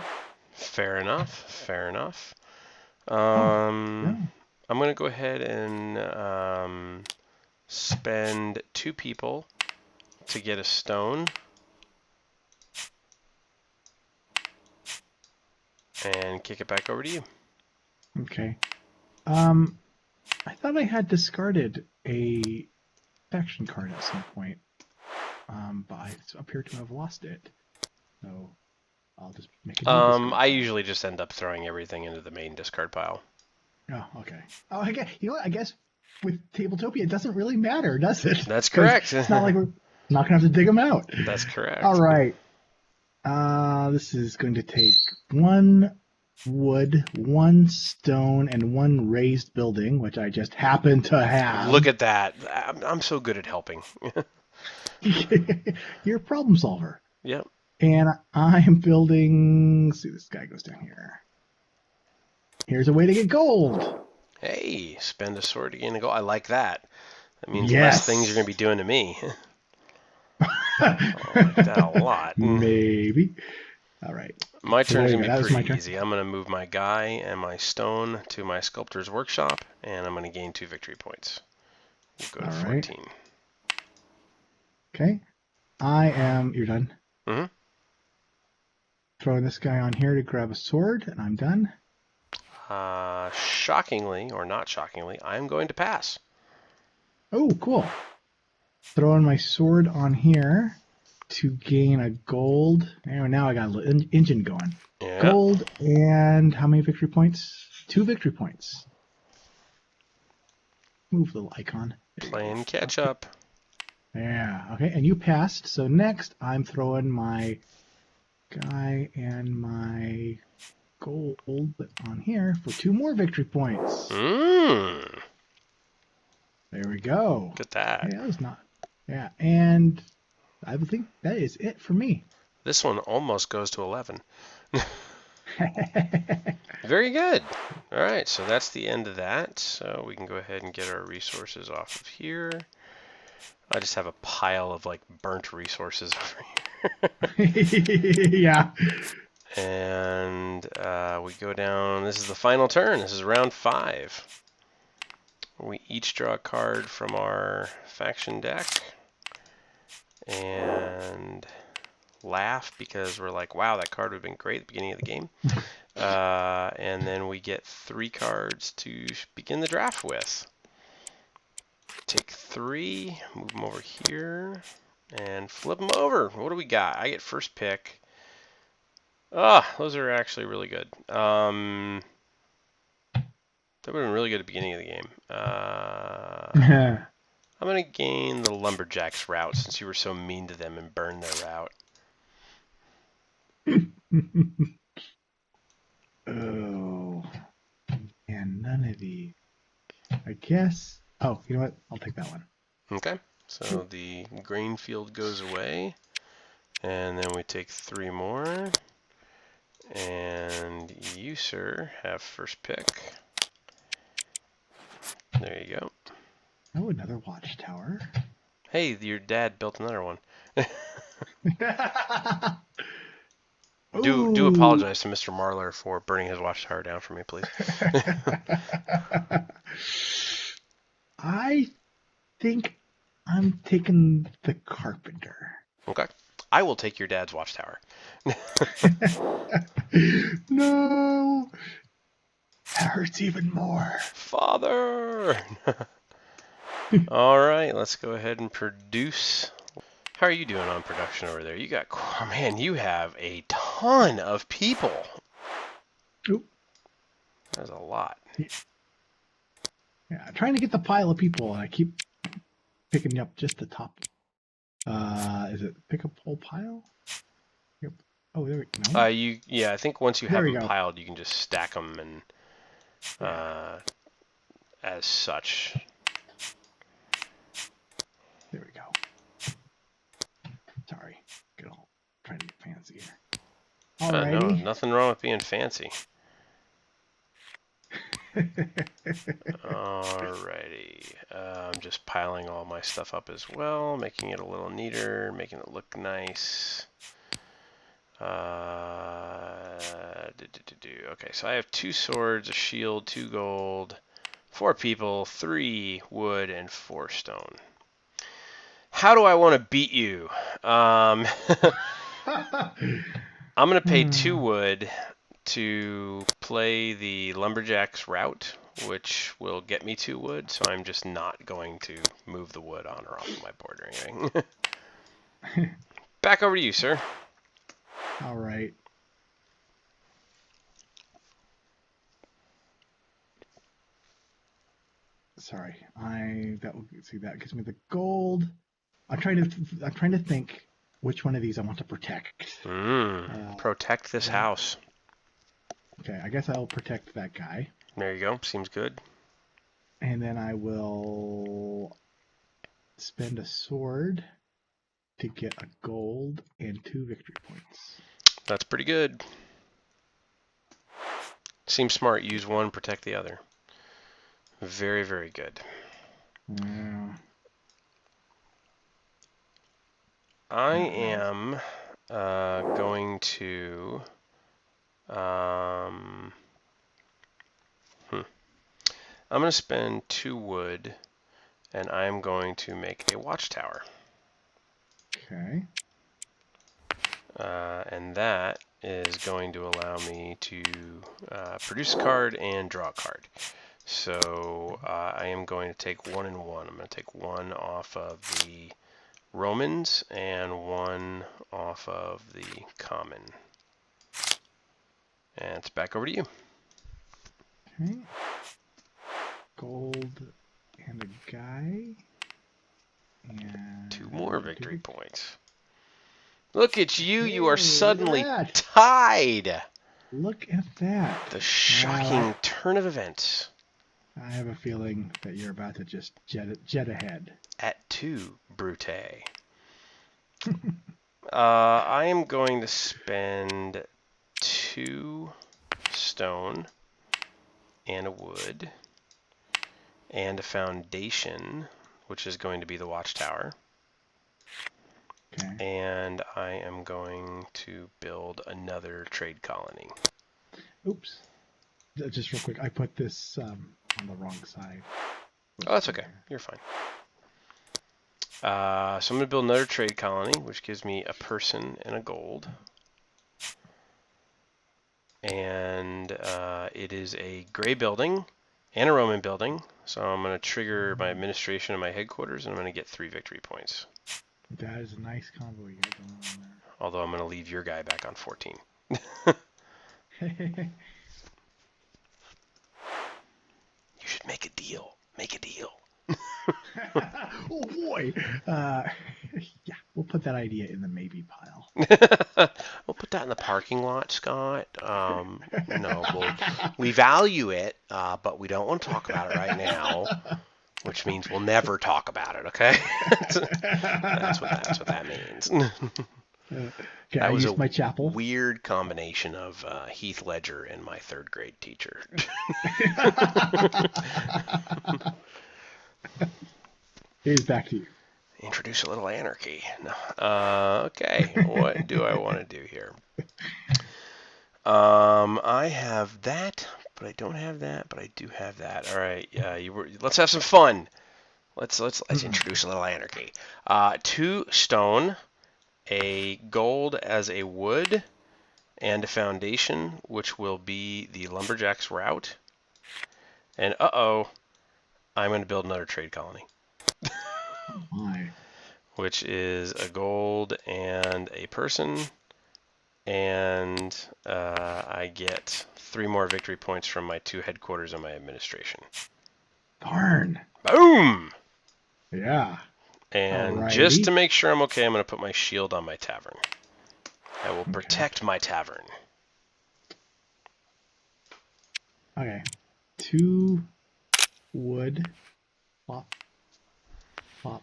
Fair enough. Fair enough. I'm going to go ahead and spend 2 people to get a stone. And kick it back over to you. Okay. I thought I had discarded a faction card at some point, but I appear to have lost it. So I'll just make a new I usually just end up throwing everything into the main discard pile. Oh, okay. Oh, I guess, I guess with Tabletopia, it doesn't really matter, does it? That's correct. It's not like we're not going to have to dig them out. That's correct. All right. This is going to take 1 wood, 1 stone, and 1 raised building, which I just happen to have. Look at that. I'm so good at helping. You're a problem solver. Yep. And I'm building... Let's see, this guy goes down here. Here's a way to get gold. Hey, spend a sword to gain a gold. I like that. That means less things you're going to be doing to me. I like that a lot. Maybe. All right. My turn's going to be pretty easy. I'm going to move my guy and my stone to my sculptor's workshop, and I'm going to gain 2 victory points. We'll go to 14. Right. Okay. You're done? Mm-hmm. Throwing this guy on here to grab a sword, and I'm done. Shockingly, or not shockingly, I'm going to pass. Oh, cool. Throwing my sword on here to gain a gold. Anyway, now I got a little engine going. Yeah. Gold and how many victory points? 2 victory points. Move the little icon. There you go. Playing catch up. Yeah, okay, and you passed. So next I'm throwing my guy and my gold on here for 2 more victory points. Mmm. There we go. Look at that. Hey, that was not. Yeah, and I think that is it for me. This one almost goes to 11. Very good. All right, so that's the end of that. So we can go ahead and get our resources off of here. I just have a pile of like burnt resources over here. Yeah. And we go down. This is the final turn. This is round 5. We each draw a card from our faction deck and laugh because we're like, wow, that card would have been great at the beginning of the game. And then we get 3 cards to begin the draft with. Take 3, move them over here, and flip them over. What do we got? I get first pick. Those are actually really good. That would have been really good at the beginning of the game. I'm going to gain the Lumberjacks route since you were so mean to them and burn their route. Oh, and none of these. I guess. Oh, you know what? I'll take that one. Okay, so the grain field goes away, and then we take 3 more. And you, sir, have first pick. There you go. Oh, another watchtower. Hey, your dad built another one. Do apologize to Mr. Marler for burning his watchtower down for me, please. I think I'm taking the carpenter. Okay. I will take your dad's watchtower. No! That hurts even more. Father! All right, let's go ahead and produce. How are you doing on production over there? You got, oh man, you have a ton of people. Oop. That's a lot. Yeah, I'm trying to get the pile of people, and I keep picking up just the top. Is it pick up whole pile? Yep. Oh, there we go. I think once you have them go. piled, you can just stack them and as such. There we go. Sorry, get all trying to get fancy here. No, Alrighty. nothing wrong with being fancy. Alrighty. I'm just piling all my stuff up as well, making it a little neater, making it look nice. Okay, so I have 2 swords, a shield, 2 gold, 4 people, 3 wood, and 4 stone. How do I want to beat you? I'm going to pay 2 wood to play the Lumberjacks route, which will get me 2 wood, so I'm just not going to move the wood on or off of my board or anything. Back over to you, sir. All right. Sorry, that gives me the gold. I'm trying to think which one of these I want to protect. Protect this house. Okay, I guess I'll protect that guy. There you go. Seems good. And then I will spend a sword to get a gold and 2 victory points. That's pretty good. Seems smart. Use one, protect the other. Very, very good. Yeah. I am going to I'm going to spend 2 wood, and I'm going to make a watchtower. Okay. And that is going to allow me to produce a card and draw a card. So I am going to take 1 and 1. I'm going to take 1 off of the Romans and 1 off of the common. And it's back over to you. Okay. Gold and a guy. And 2 more victory points. Look at you. Hey, you are suddenly look at that. tied. Look at that. The shocking turn of events. I have a feeling that you're about to just jet ahead. At 2, Brute. I am going to spend 2 stone and a wood and a foundation, which is going to be the watchtower. Okay. And I am going to build another trade colony. Oops. Just real quick, I put this on the wrong side. Oh, that's okay. You're fine. So I'm going to build another trade colony, which gives me a person and a gold. And it is a gray building and a Roman building. So I'm going to trigger my administration and my headquarters, and I'm going to get 3 victory points. That is a nice combo you got going on there. Although I'm going to leave your guy back on 14. You should make a deal. Make a deal. Oh boy. Yeah, we'll put that idea in the maybe pile. We'll put that in the parking lot, Scott. We value it, but we don't want to talk about it right now, which means we'll never talk about it, okay? that's what that means. Okay, That was my chapel. Weird combination of Heath Ledger and my 3rd grade teacher. Here's back to you. Introduce a little anarchy. No. Okay, what do I want to do here? I have that, but I don't have that, but I do have that. All right, let's have some fun. Let's introduce a little anarchy. 2 stone, a gold as a wood, and a foundation, which will be the lumberjack's route. And I'm going to build another trade colony. Oh my. Which is a gold and a person, and I get 3 more victory points from my 2 headquarters and my administration. Darn. Boom! Yeah. And Alrighty. just to make sure I'm okay, I'm going to put my shield on my tavern. I will protect my tavern. Okay. 2 wood. Plop. Plop.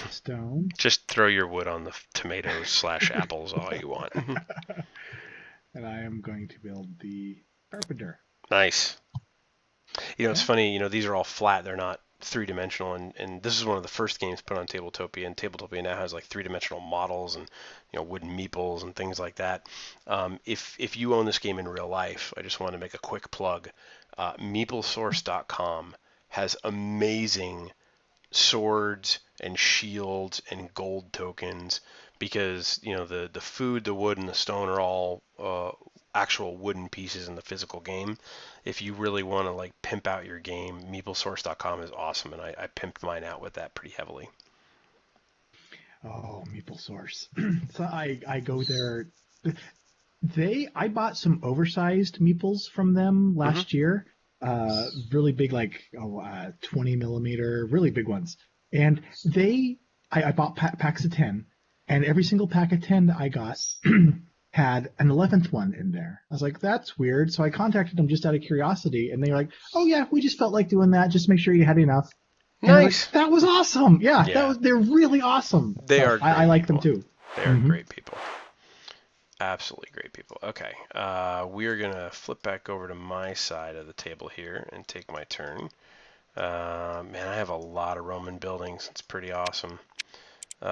Stone. Just throw your wood on the tomatoes / apples all you want. And I am going to build the carpenter. Nice. It's funny, these are all flat. They're not 3-dimensional, and this is one of the first games put on Tabletopia, and Tabletopia now has like 3-dimensional models and wooden meeples and things like that. If you own this game in real life, I just want to make a quick plug. Meeplesource.com has amazing swords and shields and gold tokens, because the food, the wood, and the stone are all actual wooden pieces in the physical game. If you really want to like pimp out your game, meeplesource.com is awesome, and I pimped mine out with that pretty heavily. Oh, MeepleSource. So I go there. I bought some oversized meeples from them last year. Really big, like 20 millimeter, really big ones. And I bought packs of 10, and every single pack of 10 that I got had an 11th one in there. I was like, that's weird. So I contacted them just out of curiosity, and they were like, oh yeah, we just felt like doing that. Just make sure you had enough. And Nice. Like, that was awesome. Yeah. They're really awesome. They are. I like them too. They are great people. Absolutely great people. Okay, we are gonna flip back over to my side of the table here and take my turn. Man, I have a lot of Roman buildings. It's pretty awesome. They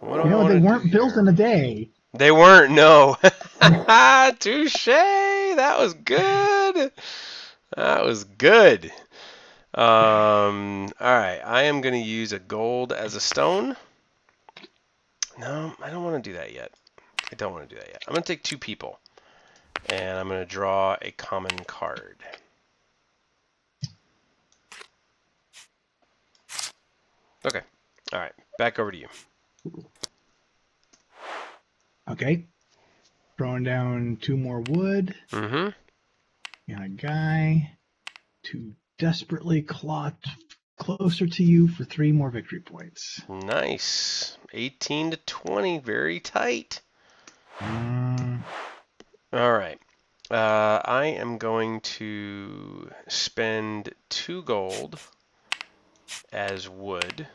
weren't built in a day. They weren't, no. Touche. That was good. That was good. All right, I am going to use a gold as a stone. No, I don't want to do that yet. I don't want to do that yet. I'm going to take 2 people, and I'm going to draw a common card. Okay. All right. Back over to you. Okay. Throwing down 2 more wood. Mm-hmm. And a guy to desperately claw closer to you for 3 more victory points. Nice. 18 to 20. Very tight. All right. I am going to spend 2 gold as wood.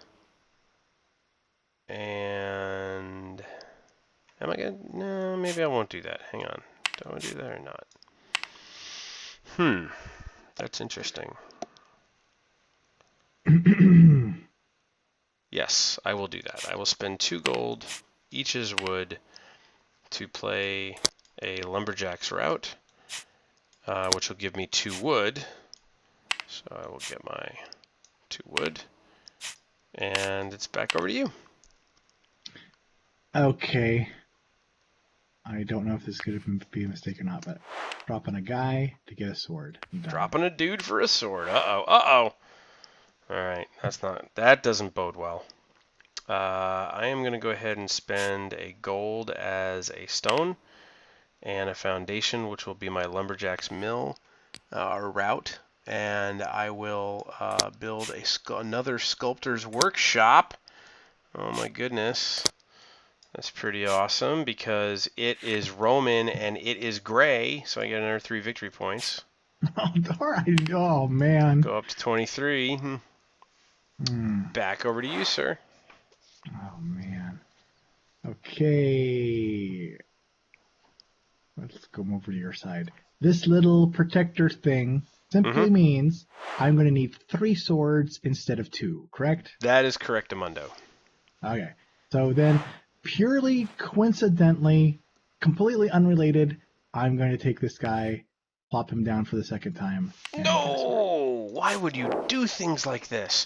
And am I gonna? No, maybe I won't do that. Hang on. Do I want to do that or not? That's interesting. Yes, I will do that. I will spend 2 gold, each as wood, to play a lumberjack's route, which will give me 2 wood. So I will get my 2 wood, and it's back over to you. Okay. I don't know if this could be a mistake or not, but dropping a guy to get a sword. Dropping a dude for a sword. Uh-oh. Uh-oh. All right. That doesn't bode well. I am going to go ahead and spend a gold as a stone and a foundation, which will be my lumberjack's mill or route. And I will build another sculptor's workshop. Oh my goodness. That's pretty awesome because it is Roman and it is gray, so I get another 3 victory points. All right. Oh, man. Go up to 23. Back over to you, sir. Oh, man. Okay. Let's go over to your side. This little protector thing simply means I'm going to need 3 swords instead of 2, correct? That is correct, Amundo. Okay. So then, purely coincidentally, completely unrelated, I'm going to take this guy, plop him down for the second time. No! Why would you do things like this?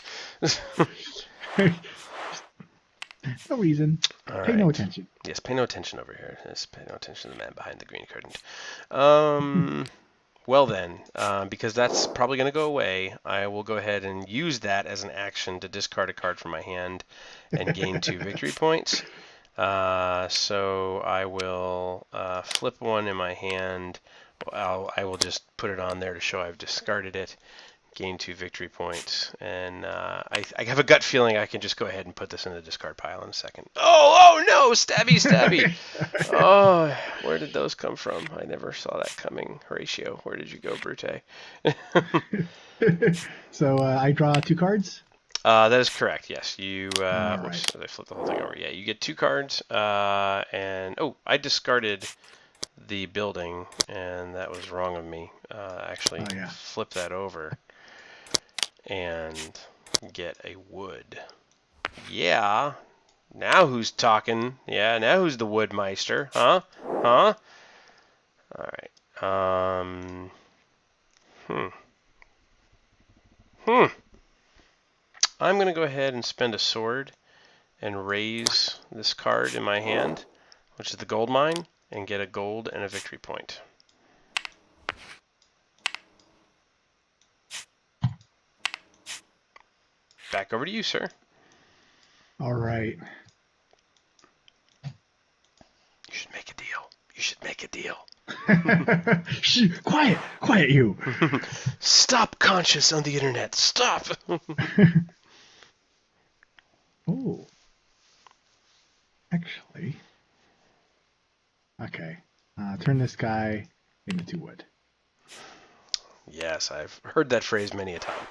No reason. Pay no attention. Yes, pay no attention over here. Yes, pay no attention to the man behind the green curtain. Well then, because that's probably going to go away, I will go ahead and use that as an action to discard a card from my hand and gain 2 victory points. So I will flip one in my hand. I will just put it on there to show I've discarded it. Gain 2 victory points, and I have a gut feeling I can just go ahead and put this in the discard pile in a second. Oh no! Stabby, stabby! Oh, where did those come from? I never saw that coming. Horatio, where did you go, Brute? So I draw 2 cards? That is correct, yes. You, Right. Oops, I flipped the whole thing over. Yeah, you get 2 cards, and, oh, I discarded the building, and that was wrong of me. Actually, flip that over and get a wood. Yeah. Now who's talking? Yeah, now who's the woodmeister? Huh? Huh? Alright. I'm going to go ahead and spend a sword and raise this card in my hand, which is the gold mine, and get a gold and a victory point. Back over to you, sir. All right. You should make a deal. You should make a deal. Shh, quiet, you. Stop conscious on the internet. Stop. Oh. Actually. Okay. Turn this guy into 2 wood. Yes, I've heard that phrase many a time.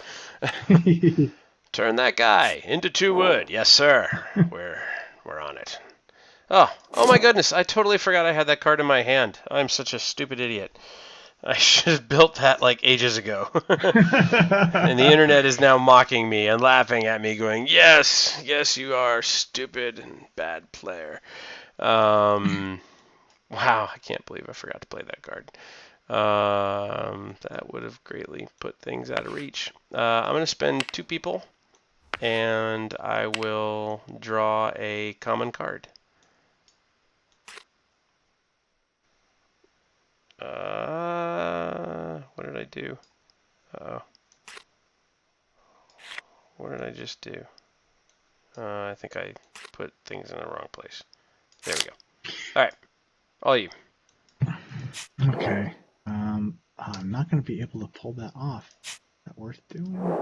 Turn that guy into 2 wood. Yes, sir. We're on it. Oh my goodness! I totally forgot I had that card in my hand. I'm such a stupid idiot. I should have built that like ages ago. And the internet is now mocking me and laughing at me, going, "Yes, you are stupid and bad player." Wow, I can't believe I forgot to play that card. That would have greatly put things out of reach. I'm going to spend 2 people, and I will draw a common card. What did I do? Oh, what did I just do? I think I put things in the wrong place. There we go. All right, all you. Okay. I'm not going to be able to pull that off. Is that worth doing?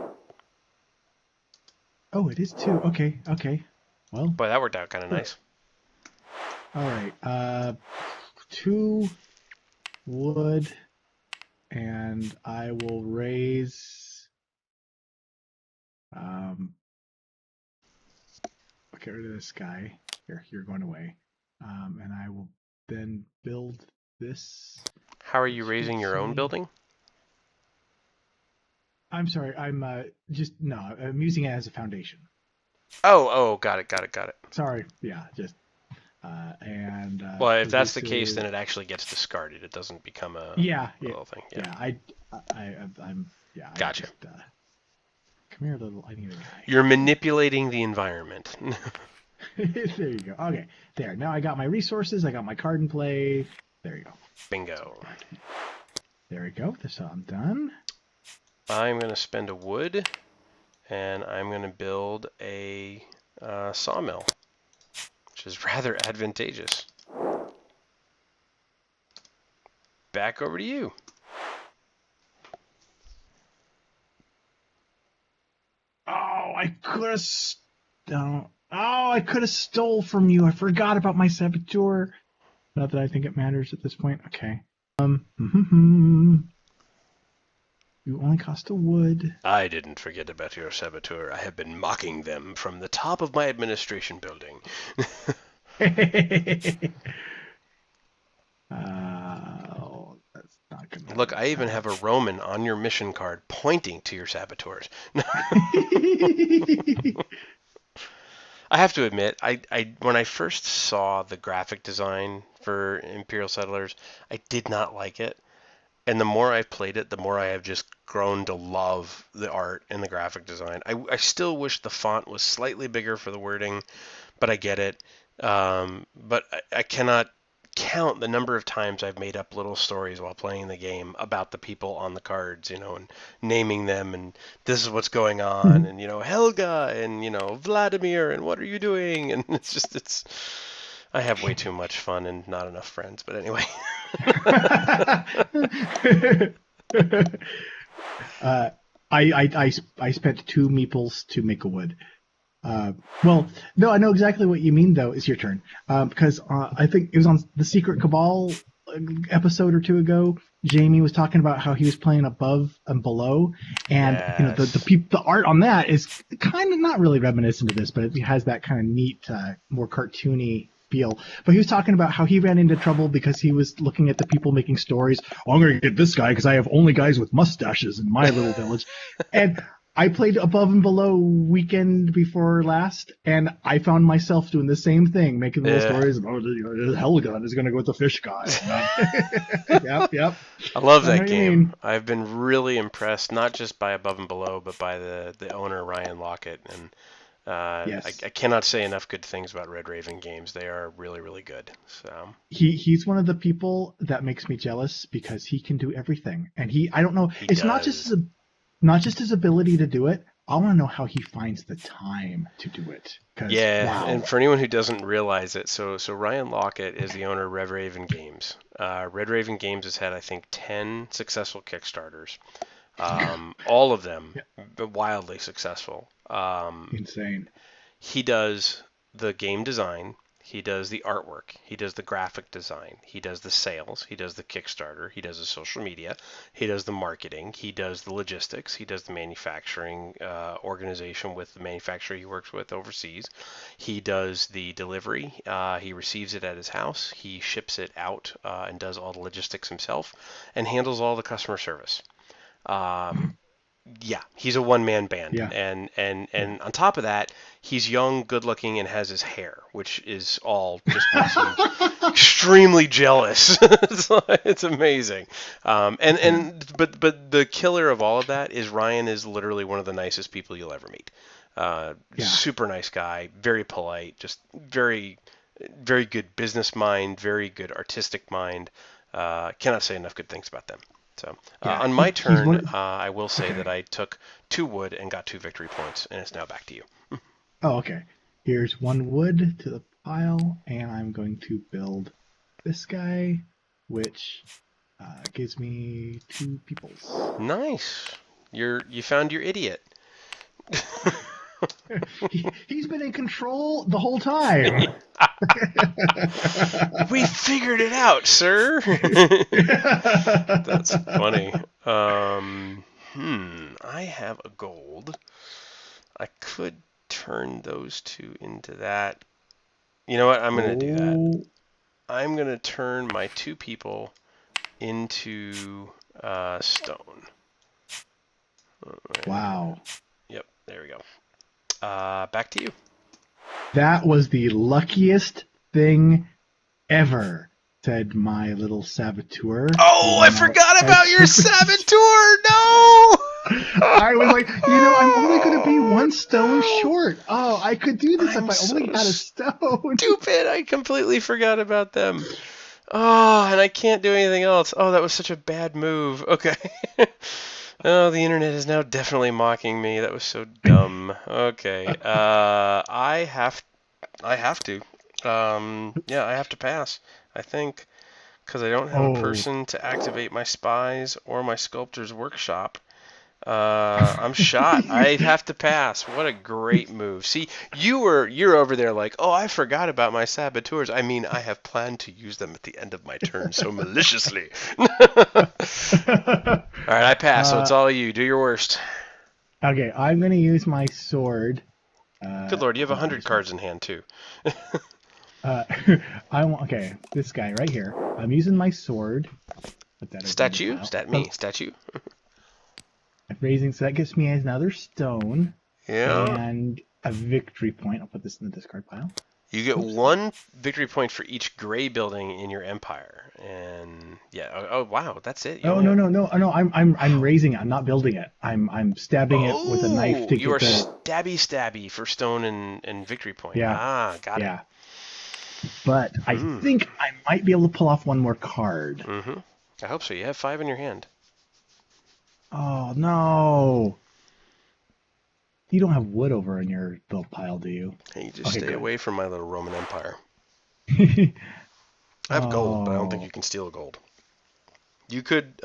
Oh, it is two. Okay, okay. Well, Boy, that worked out kind of sure. nice. All right. Two wood, and I will raise. Um, I'll get rid of this guy. Here, you're going away. And I will then build this, How are you which raising gets your own me. building? I'm sorry. I'm just no. I'm using it as a foundation. Oh, got it, got it, got it. Sorry. Yeah, just and Well, if so that's this the case, is then it actually gets discarded. It doesn't become yeah, a yeah, little thing. Yeah, yeah. I'm yeah. I gotcha. just come here, little. I need a guy. You're manipulating the environment. There you go. Okay, there. Now I got my resources. I got my card in play. There you go. Bingo. There we go. So I'm done. I'm going to spend a wood, and I'm going to build a sawmill, which is rather advantageous. Back over to you. Oh, I could have. Oh, I could have stole from you. I forgot about my saboteur. Not that I think it matters at this point. Okay. You only cost a wood. I didn't forget about your saboteur. I have been mocking them from the top of my administration building. Oh, that's not gonna Look, I even have help. a Roman on your mission card pointing to your saboteurs. I have to admit, I when I first saw the graphic design for Imperial Settlers, I did not like it. And the more I've played it, the more I have just grown to love the art and the graphic design. I still wish the font was slightly bigger for the wording, but I get it. But I cannot count the number of times I've made up little stories while playing the game about the people on the cards, and naming them, and this is what's going on, and Helga, and Vladimir, and what are you doing? And it's I have way too much fun and not enough friends. But anyway. uh, I spent two meeples to make a wood. Well, no, I know exactly what you mean, though. It's your turn. Because I think it was on the Secret Cabal episode or two ago. Jamie was talking about how he was playing above and below, and Yes. the art on that is kind of not really reminiscent of this, but it has that kind of neat, more cartoony feel. But he was talking about how he ran into trouble because he was looking at the people making stories. Oh, I'm going to get this guy because I have only guys with mustaches in my little village, and I played Above and Below weekend before last, and I found myself doing the same thing, making little Yeah. stories about Helga is going to go with the fish guy. Yep. I love I know that what you game. mean. I've been really impressed, not just by Above and Below, but by the owner Ryan Lockett. And I Yes, cannot say enough good things about Red Raven games. They are really, really good. So he's one of the people that makes me jealous because he can do everything, and I don't know. he It's does. not just his ability to do it. I want to know how he finds the time to do it. Because Yeah, and wow, for anyone who doesn't realize it, so Ryan Lockett is the owner of Red Raven Games. Red Raven Games has had, I think, 10 successful Kickstarters. All of them yeah, wildly successful. insane. He does the game design, he does the artwork, he does the graphic design, he does the sales, he does the Kickstarter, he does the social media, he does the marketing, he does the logistics, he does the manufacturing organization with the manufacturer he works with overseas, he does the delivery, he receives it at his house, he ships it out and does all the logistics himself, and handles all the customer service. Um, yeah, he's a one man band, Yeah, yeah. and on top of that, he's young, good looking, and has his hair, which is all just makes him extremely jealous. It's amazing. Yeah, But the killer of all of that is Ryan is literally one of the nicest people you'll ever meet. yeah. Super nice guy, very polite, just very very good business mind, very good artistic mind. Cannot say enough good things about them. So Yeah, on my he's turn, one. I will say Okay. that I took 2 wood and got 2 victory points, and it's now back to you. Oh, okay. Here's one wood to the pile, and I'm going to build this guy, which gives me 2 peoples. Nice. You found your idiot. He's been in control the whole time. We figured it out, sir. That's funny. I have a gold. I could turn those 2 into that. You know what? I'm going to do that. Oh, I'm going to turn my 2 people into stone. Right. wow. Yep, there we go. Back to you. That was the luckiest thing ever, said my little saboteur. Oh, I Holding out forgot a about your serpent. saboteur. No. I was like, I'm only going to be one stone No. short. Oh, I could do this if I'm I only so had a stone. stupid. I completely forgot about them. Oh, and I can't do anything else. Oh, that was such a bad move. Okay. Oh, the internet is now definitely mocking me. That was so dumb. Okay. I have to. Yeah, I have to pass. I think because I don't have a Oh, person to activate my spies or my sculptor's workshop. I'm shot. I'd have to pass. What a great move. See, you're over there like, oh, I forgot about my saboteurs. I mean, I have planned to use them at the end of my turn so maliciously. All right, I pass. So it's uh, all you. Do your worst. okay. I'm going to use my sword. Good lord, you have Hold a on, hundred cards in hand too. uh, okay, this guy right here. I'm using my sword. Put that over in the Statue? pile. Stat Oh, me. Statue? I'm raising, so that gives me another stone Yeah. and a victory point. I'll put this in the discard pile. You get Oops. 1 victory point for each gray building in your empire. And yeah. Oh, wow, that's it. You Oh only no have. no no no! I'm Wow. raising it. I'm not building it. I'm stabbing it with a knife Oh, to you get are the stabby for stone and victory point. yeah Ah, got it. yeah. But I Hmm. think I might be able to pull off one more card. Mm-hmm. I hope so. You have 5 in your hand. Oh no! You don't have wood over in your little pile, do you? Hey, you just Okay, stay good. away from my little Roman Empire. I have gold, but I don't think you Oh. can steal gold. You could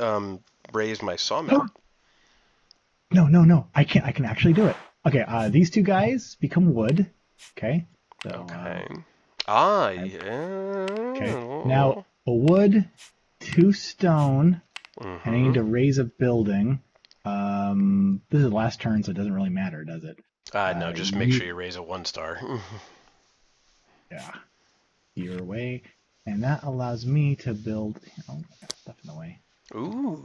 raise my sawmill. No, no, no. I can actually do it. Okay, these 2 guys become wood. Okay. So Okay. Ah, I yeah. okay. Now a wood, 2 stone, and I need Mm-hmm. to raise a building. This is the last turn, so it doesn't really matter, does it? No, just make You sure you raise a 1 star. yeah, your way, and that allows me to build. Oh, I got stuff in the way. Ooh.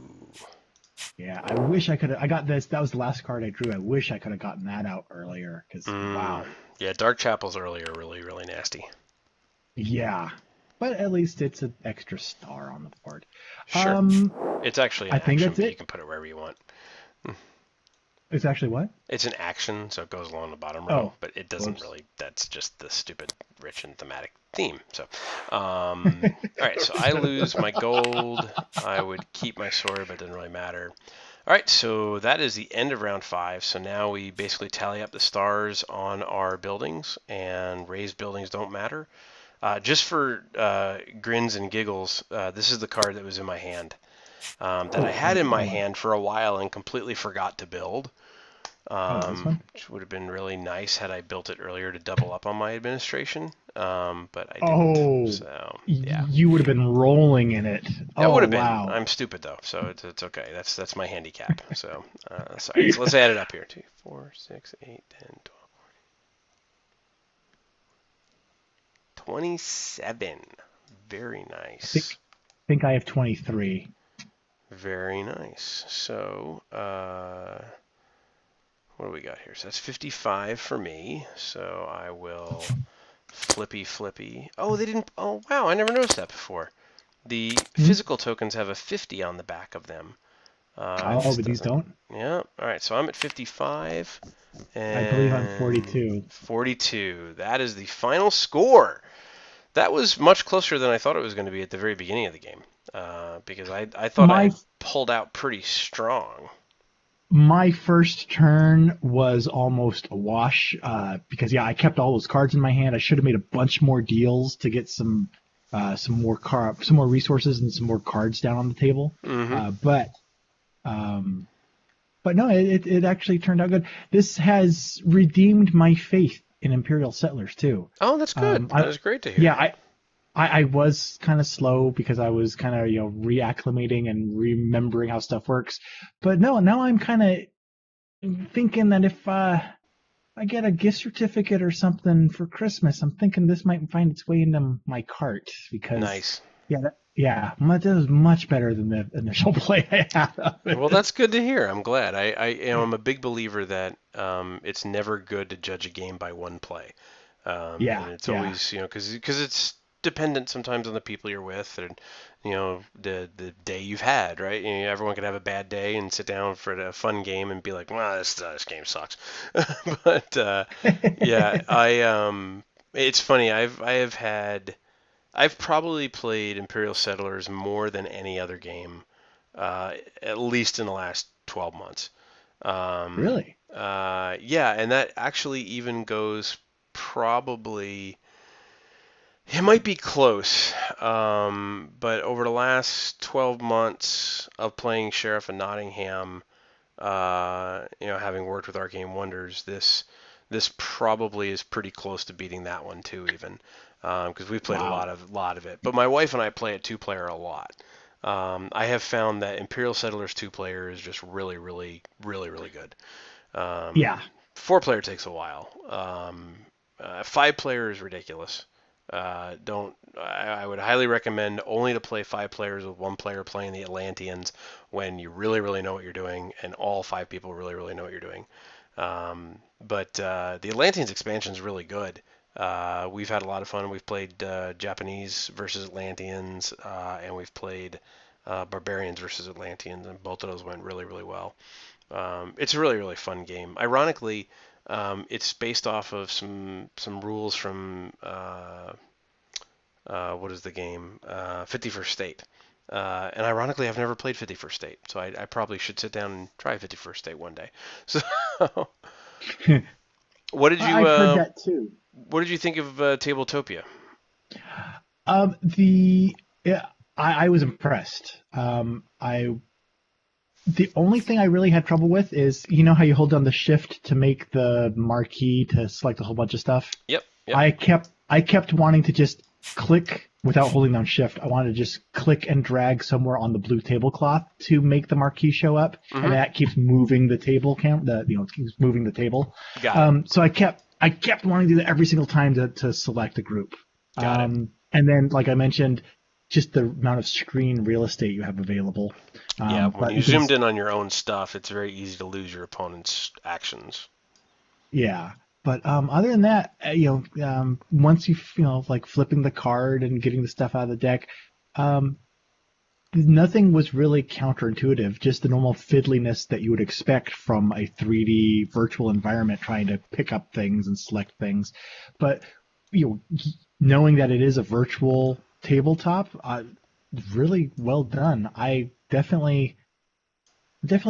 Yeah, I wish I could have. I got this. That was the last card I drew. I wish I could have gotten that out earlier, because Mm. wow. Yeah, Dark Chapels earlier are really, really nasty. Yeah, but at least it's an extra star on the board. Sure. Um, It's actually an I think action, that's but you it. can put it wherever you want. It's actually what? It's an action, so it goes along the bottom row, Oh, but it doesn't whoops. really. That's just the stupid, rich and thematic theme. So, all right. So I lose my gold. I would keep my sword, but it doesn't really matter. All right. So that is the end of round 5. So now we basically tally up the stars on our buildings, and raised buildings don't matter. Just for grins and giggles, this is the card that was in my hand that I Oh, had in my hold on. hand for a while and completely forgot to build. Oh, this one? Which would have been really nice had I built it earlier to double up on my administration, but I didn't. Oh, So yeah, you would have been rolling in it. that would Oh, have been. wow. I'm stupid though, so it's okay. That's my handicap. So sorry. So let's add it up here. 2, 4, 6, 8, 10, 12, 27. Very I nice. think I have 23. Very nice. So what do we got here? So that's 55 for me. So I will flippy. Oh, they didn't. Oh, wow. I never noticed that before. The Hmm? physical tokens have a 50 on the back of them. Oh, This but these doesn't. don't? Yeah. All right. So I'm at 55 I believe I'm and 42. 42. That is the final score. That was much closer than I thought it was going to be at the very beginning of the game. Because I thought I My had pulled out pretty strong. my first turn was almost a wash because yeah, I kept all those cards in my hand. I should have made a bunch more deals to get some more resources and some more cards down on the table. Hmm. Uh, but um, but no, it actually turned out good. This has redeemed my faith in Imperial Settlers too. Oh, that's good. That I is great to yeah, hear. I was kind of slow because I was kind of reacclimating and remembering how stuff works. But no, now I'm kind of thinking that if I get a gift certificate or something for Christmas, I'm thinking this might find its way into my cart because Nice. yeah, that was much better than the initial play I had of Well, it. that's good to hear. I'm glad. I'm a big believer that it's never good to judge a game by one play. And Yeah, it's yeah. always, because it's dependent sometimes on the people you're with and, the day you've had, right? Everyone could have a bad day and sit down for a fun game and be like, well, this game sucks. But yeah, it's funny. I've probably played Imperial Settlers more than any other game, at least in the last 12 months. Really? Yeah, and that actually even goes probably, it might be close, but over the last 12 months of playing Sheriff of Nottingham, having worked with Arcane Wonders, this probably is pretty close to beating that one too, even because we've played a Wow. lot of it. But my wife and I play it two player a lot. I have found that Imperial Settlers two player is just really, really, really, really good. Yeah. Four player takes a while. Five player is ridiculous. Don't I would highly recommend only to play five players with one player playing the Atlanteans when you really, really know what you're doing and all five people really, really know what you're doing. But the Atlanteans expansion is really good. We've had a lot of fun. We've played Japanese versus Atlanteans, and we've played Barbarians versus Atlanteans, and both of those went really, really well. It's a really, really fun game. Ironically, it's based off of some rules from what is the game? 51st State. And ironically, I've never played 51st State, so I probably should sit down and try 51st State one day. So, what did you I've heard that too. what did you think of Tabletopia? The yeah, I was impressed. I The only thing I really had trouble with is how you hold down the shift to make the marquee to select a whole bunch of stuff. Yep, yep, I kept wanting to just click without holding down shift. I wanted to just click and drag somewhere on the blue tablecloth to make the marquee show up, and hmm that keeps moving the table it keeps moving the table. got it, So I kept wanting to do that every single time to select a group. got it. And then, like I mentioned, just the amount of screen real estate you have available. Yeah, when But you you can, zoomed in on your own stuff, it's very easy to lose your opponent's actions. yeah. But other than that, once like flipping the card and getting the stuff out of the deck, um, nothing was really counterintuitive. Just the normal fiddliness that you would expect from a 3D virtual environment trying to pick up things and select things. But you know, knowing that it is a virtual tabletop, really well done. Definitely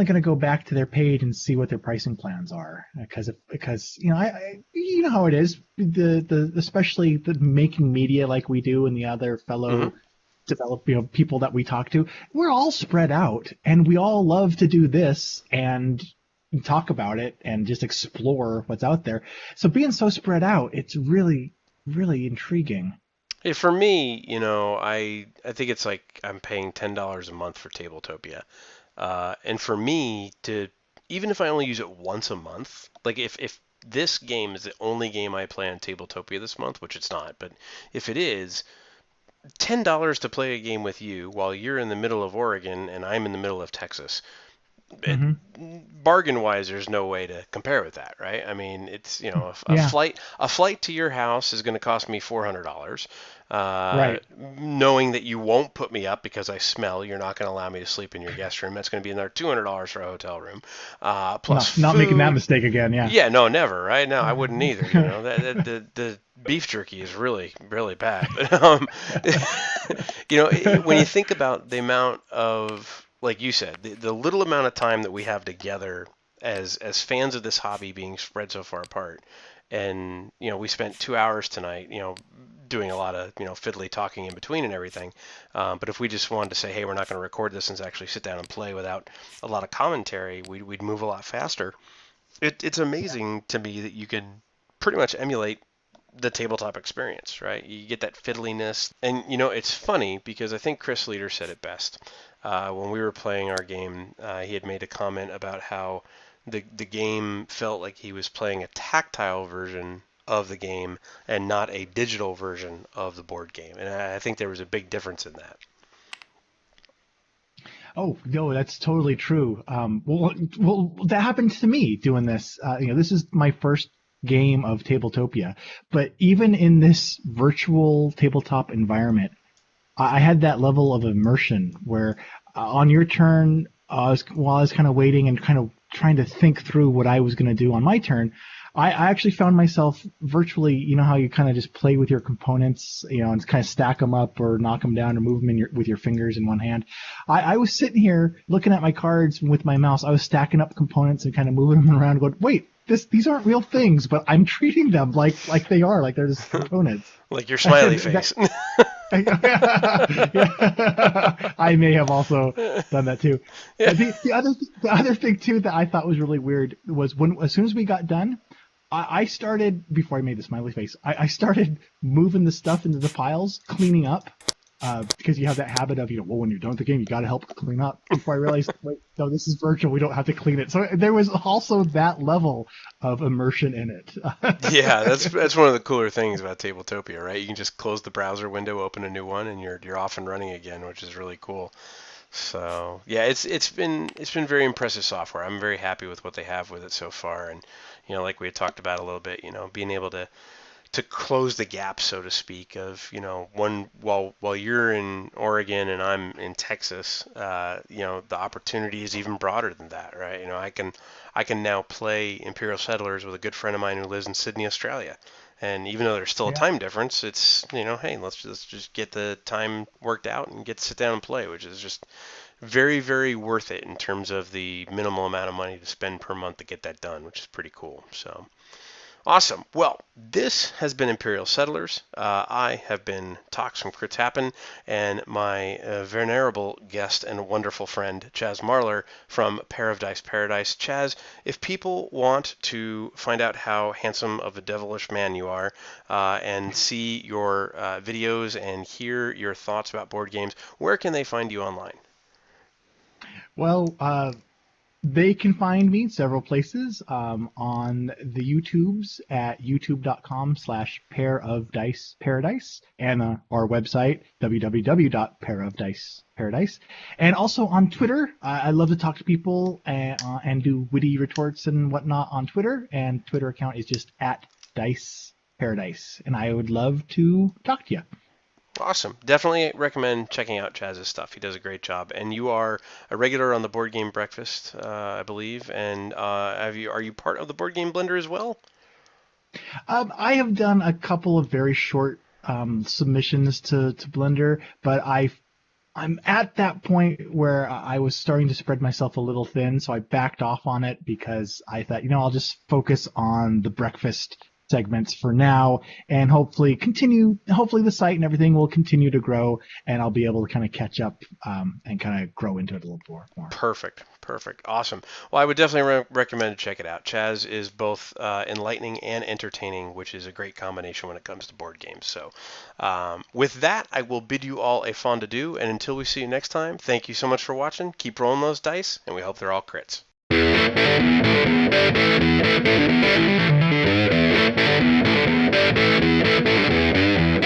going to go back to their page and see what their pricing plans are because you know how it is the especially the making media like we do and the other Hmm. fellow develop people that we talk to, we're all spread out and we all love to do this and talk about it and just explore what's out there. So being so spread out, it's really really intriguing. Hey, for me, I think it's like I'm paying $10 a month for Tabletopia. And for me to, even if I only use it once a month, like if this game is the only game I play on Tabletopia this month, which it's not, but if it is, $10 to play a game with you while you're in the middle of Oregon and I'm in the middle of Texas, it, Hmm. bargain wise, there's no way to compare with that, right? I mean, it's a Yeah. flight to your house is going to cost me $400. Right. Knowing that you won't put me up because I smell, you're not going to allow me to sleep in your guest room. That's going to be another $200 for a hotel room, plus Not making that food. mistake again. Yeah. Yeah, no, never, right? No, I wouldn't either. That the beef jerky is really really bad, but When you think about the amount of, like you said, the little amount of time that we have together as fans of this hobby being spread so far apart, and we spent 2 hours tonight, doing a lot of fiddly talking in between and everything. But if we just wanted to say, hey, we're not going to record this and actually sit down and play without a lot of commentary, we'd move a lot faster. It's amazing to me that you can pretty much emulate the tabletop experience, right? You get that fiddliness. And, it's funny because I think Chris Leader said it best. When we were playing our game, he had made a comment about how the game felt like he was playing a tactile version of the game and not a digital version of the board game. And I think there was a big difference in that. Oh no, that's totally true. Well, that happened to me doing this. This is my first game of Tabletopia, but even in this virtual tabletop environment, I had that level of immersion where on your turn, while I was kind of waiting and kind of trying to think through what I was going to do on my turn, I actually found myself virtually, how you kind of just play with your components, and kind of stack them up or knock them down or move them with your fingers in one hand. I was sitting here looking at my cards with my mouse. I was stacking up components and kind of moving them around going, wait, these aren't real things, but I'm treating them like they are, like they're just components. Like your smiley face. I may have also done that too. Yeah. The other thing too that I thought was really weird was as soon as we got done, I started, before I made the smiley face, I started moving the stuff into the piles, cleaning up, because you have that habit of, when you're done with the game, you got to help clean up. Before I realized, wait, no, this is virtual, we don't have to clean it. So there was also that level of immersion in it. Yeah, that's one of the cooler things about Tabletopia, right? You can just close the browser window, open a new one, and you're off and running again, which is really cool. So yeah, it's been very impressive software. I'm very happy with what they have with it so far, and like we had talked about a little bit, being able to close the gap, so to speak, of one while you're in Oregon and I'm in Texas, the opportunity is even broader than that, right? I can now play Imperial Settlers with a good friend of mine who lives in Sydney, Australia. And even though there's still a time difference, it's hey, let's just get the time worked out and get to sit down and play, which is just very, very worth it in terms of the minimal amount of money to spend per month to get that done, which is pretty cool. So awesome. Well, this has been Imperial Settlers. I have been Tox from Happen, and my venerable guest and wonderful friend, Chaz Marler from Pair of Dice Paradise. Chaz, if people want to find out how handsome of a devilish man you are, and see your videos and hear your thoughts about board games, where can they find you online? Well, they can find me several places, on the YouTubes at youtube.com/pair of dice paradise, and our website www.pairofdiceparadise, and also on Twitter. I love to talk to people and do witty retorts and whatnot on Twitter, and Twitter account is just @diceparadise, and I would love to talk to you. Awesome. Definitely recommend checking out Chaz's stuff. He does a great job. And you are a regular on the Board Game Breakfast, I believe. And are you part of the Board Game Blender as well? I have done a couple of very short submissions to Blender, but I'm at that point where I was starting to spread myself a little thin, so I backed off on it because I thought, I'll just focus on the breakfast segments for now, and hopefully the site and everything will continue to grow, and I'll be able to kind of catch up and kind of grow into it a little more. Perfect. Awesome. Well, I would definitely recommend to check it out. Chaz is both enlightening and entertaining, which is a great combination when it comes to board games. So with that, I will bid you all a fond adieu, and until we see you next time, thank you so much for watching. Keep rolling those dice, and we hope they're all crits. Thank you.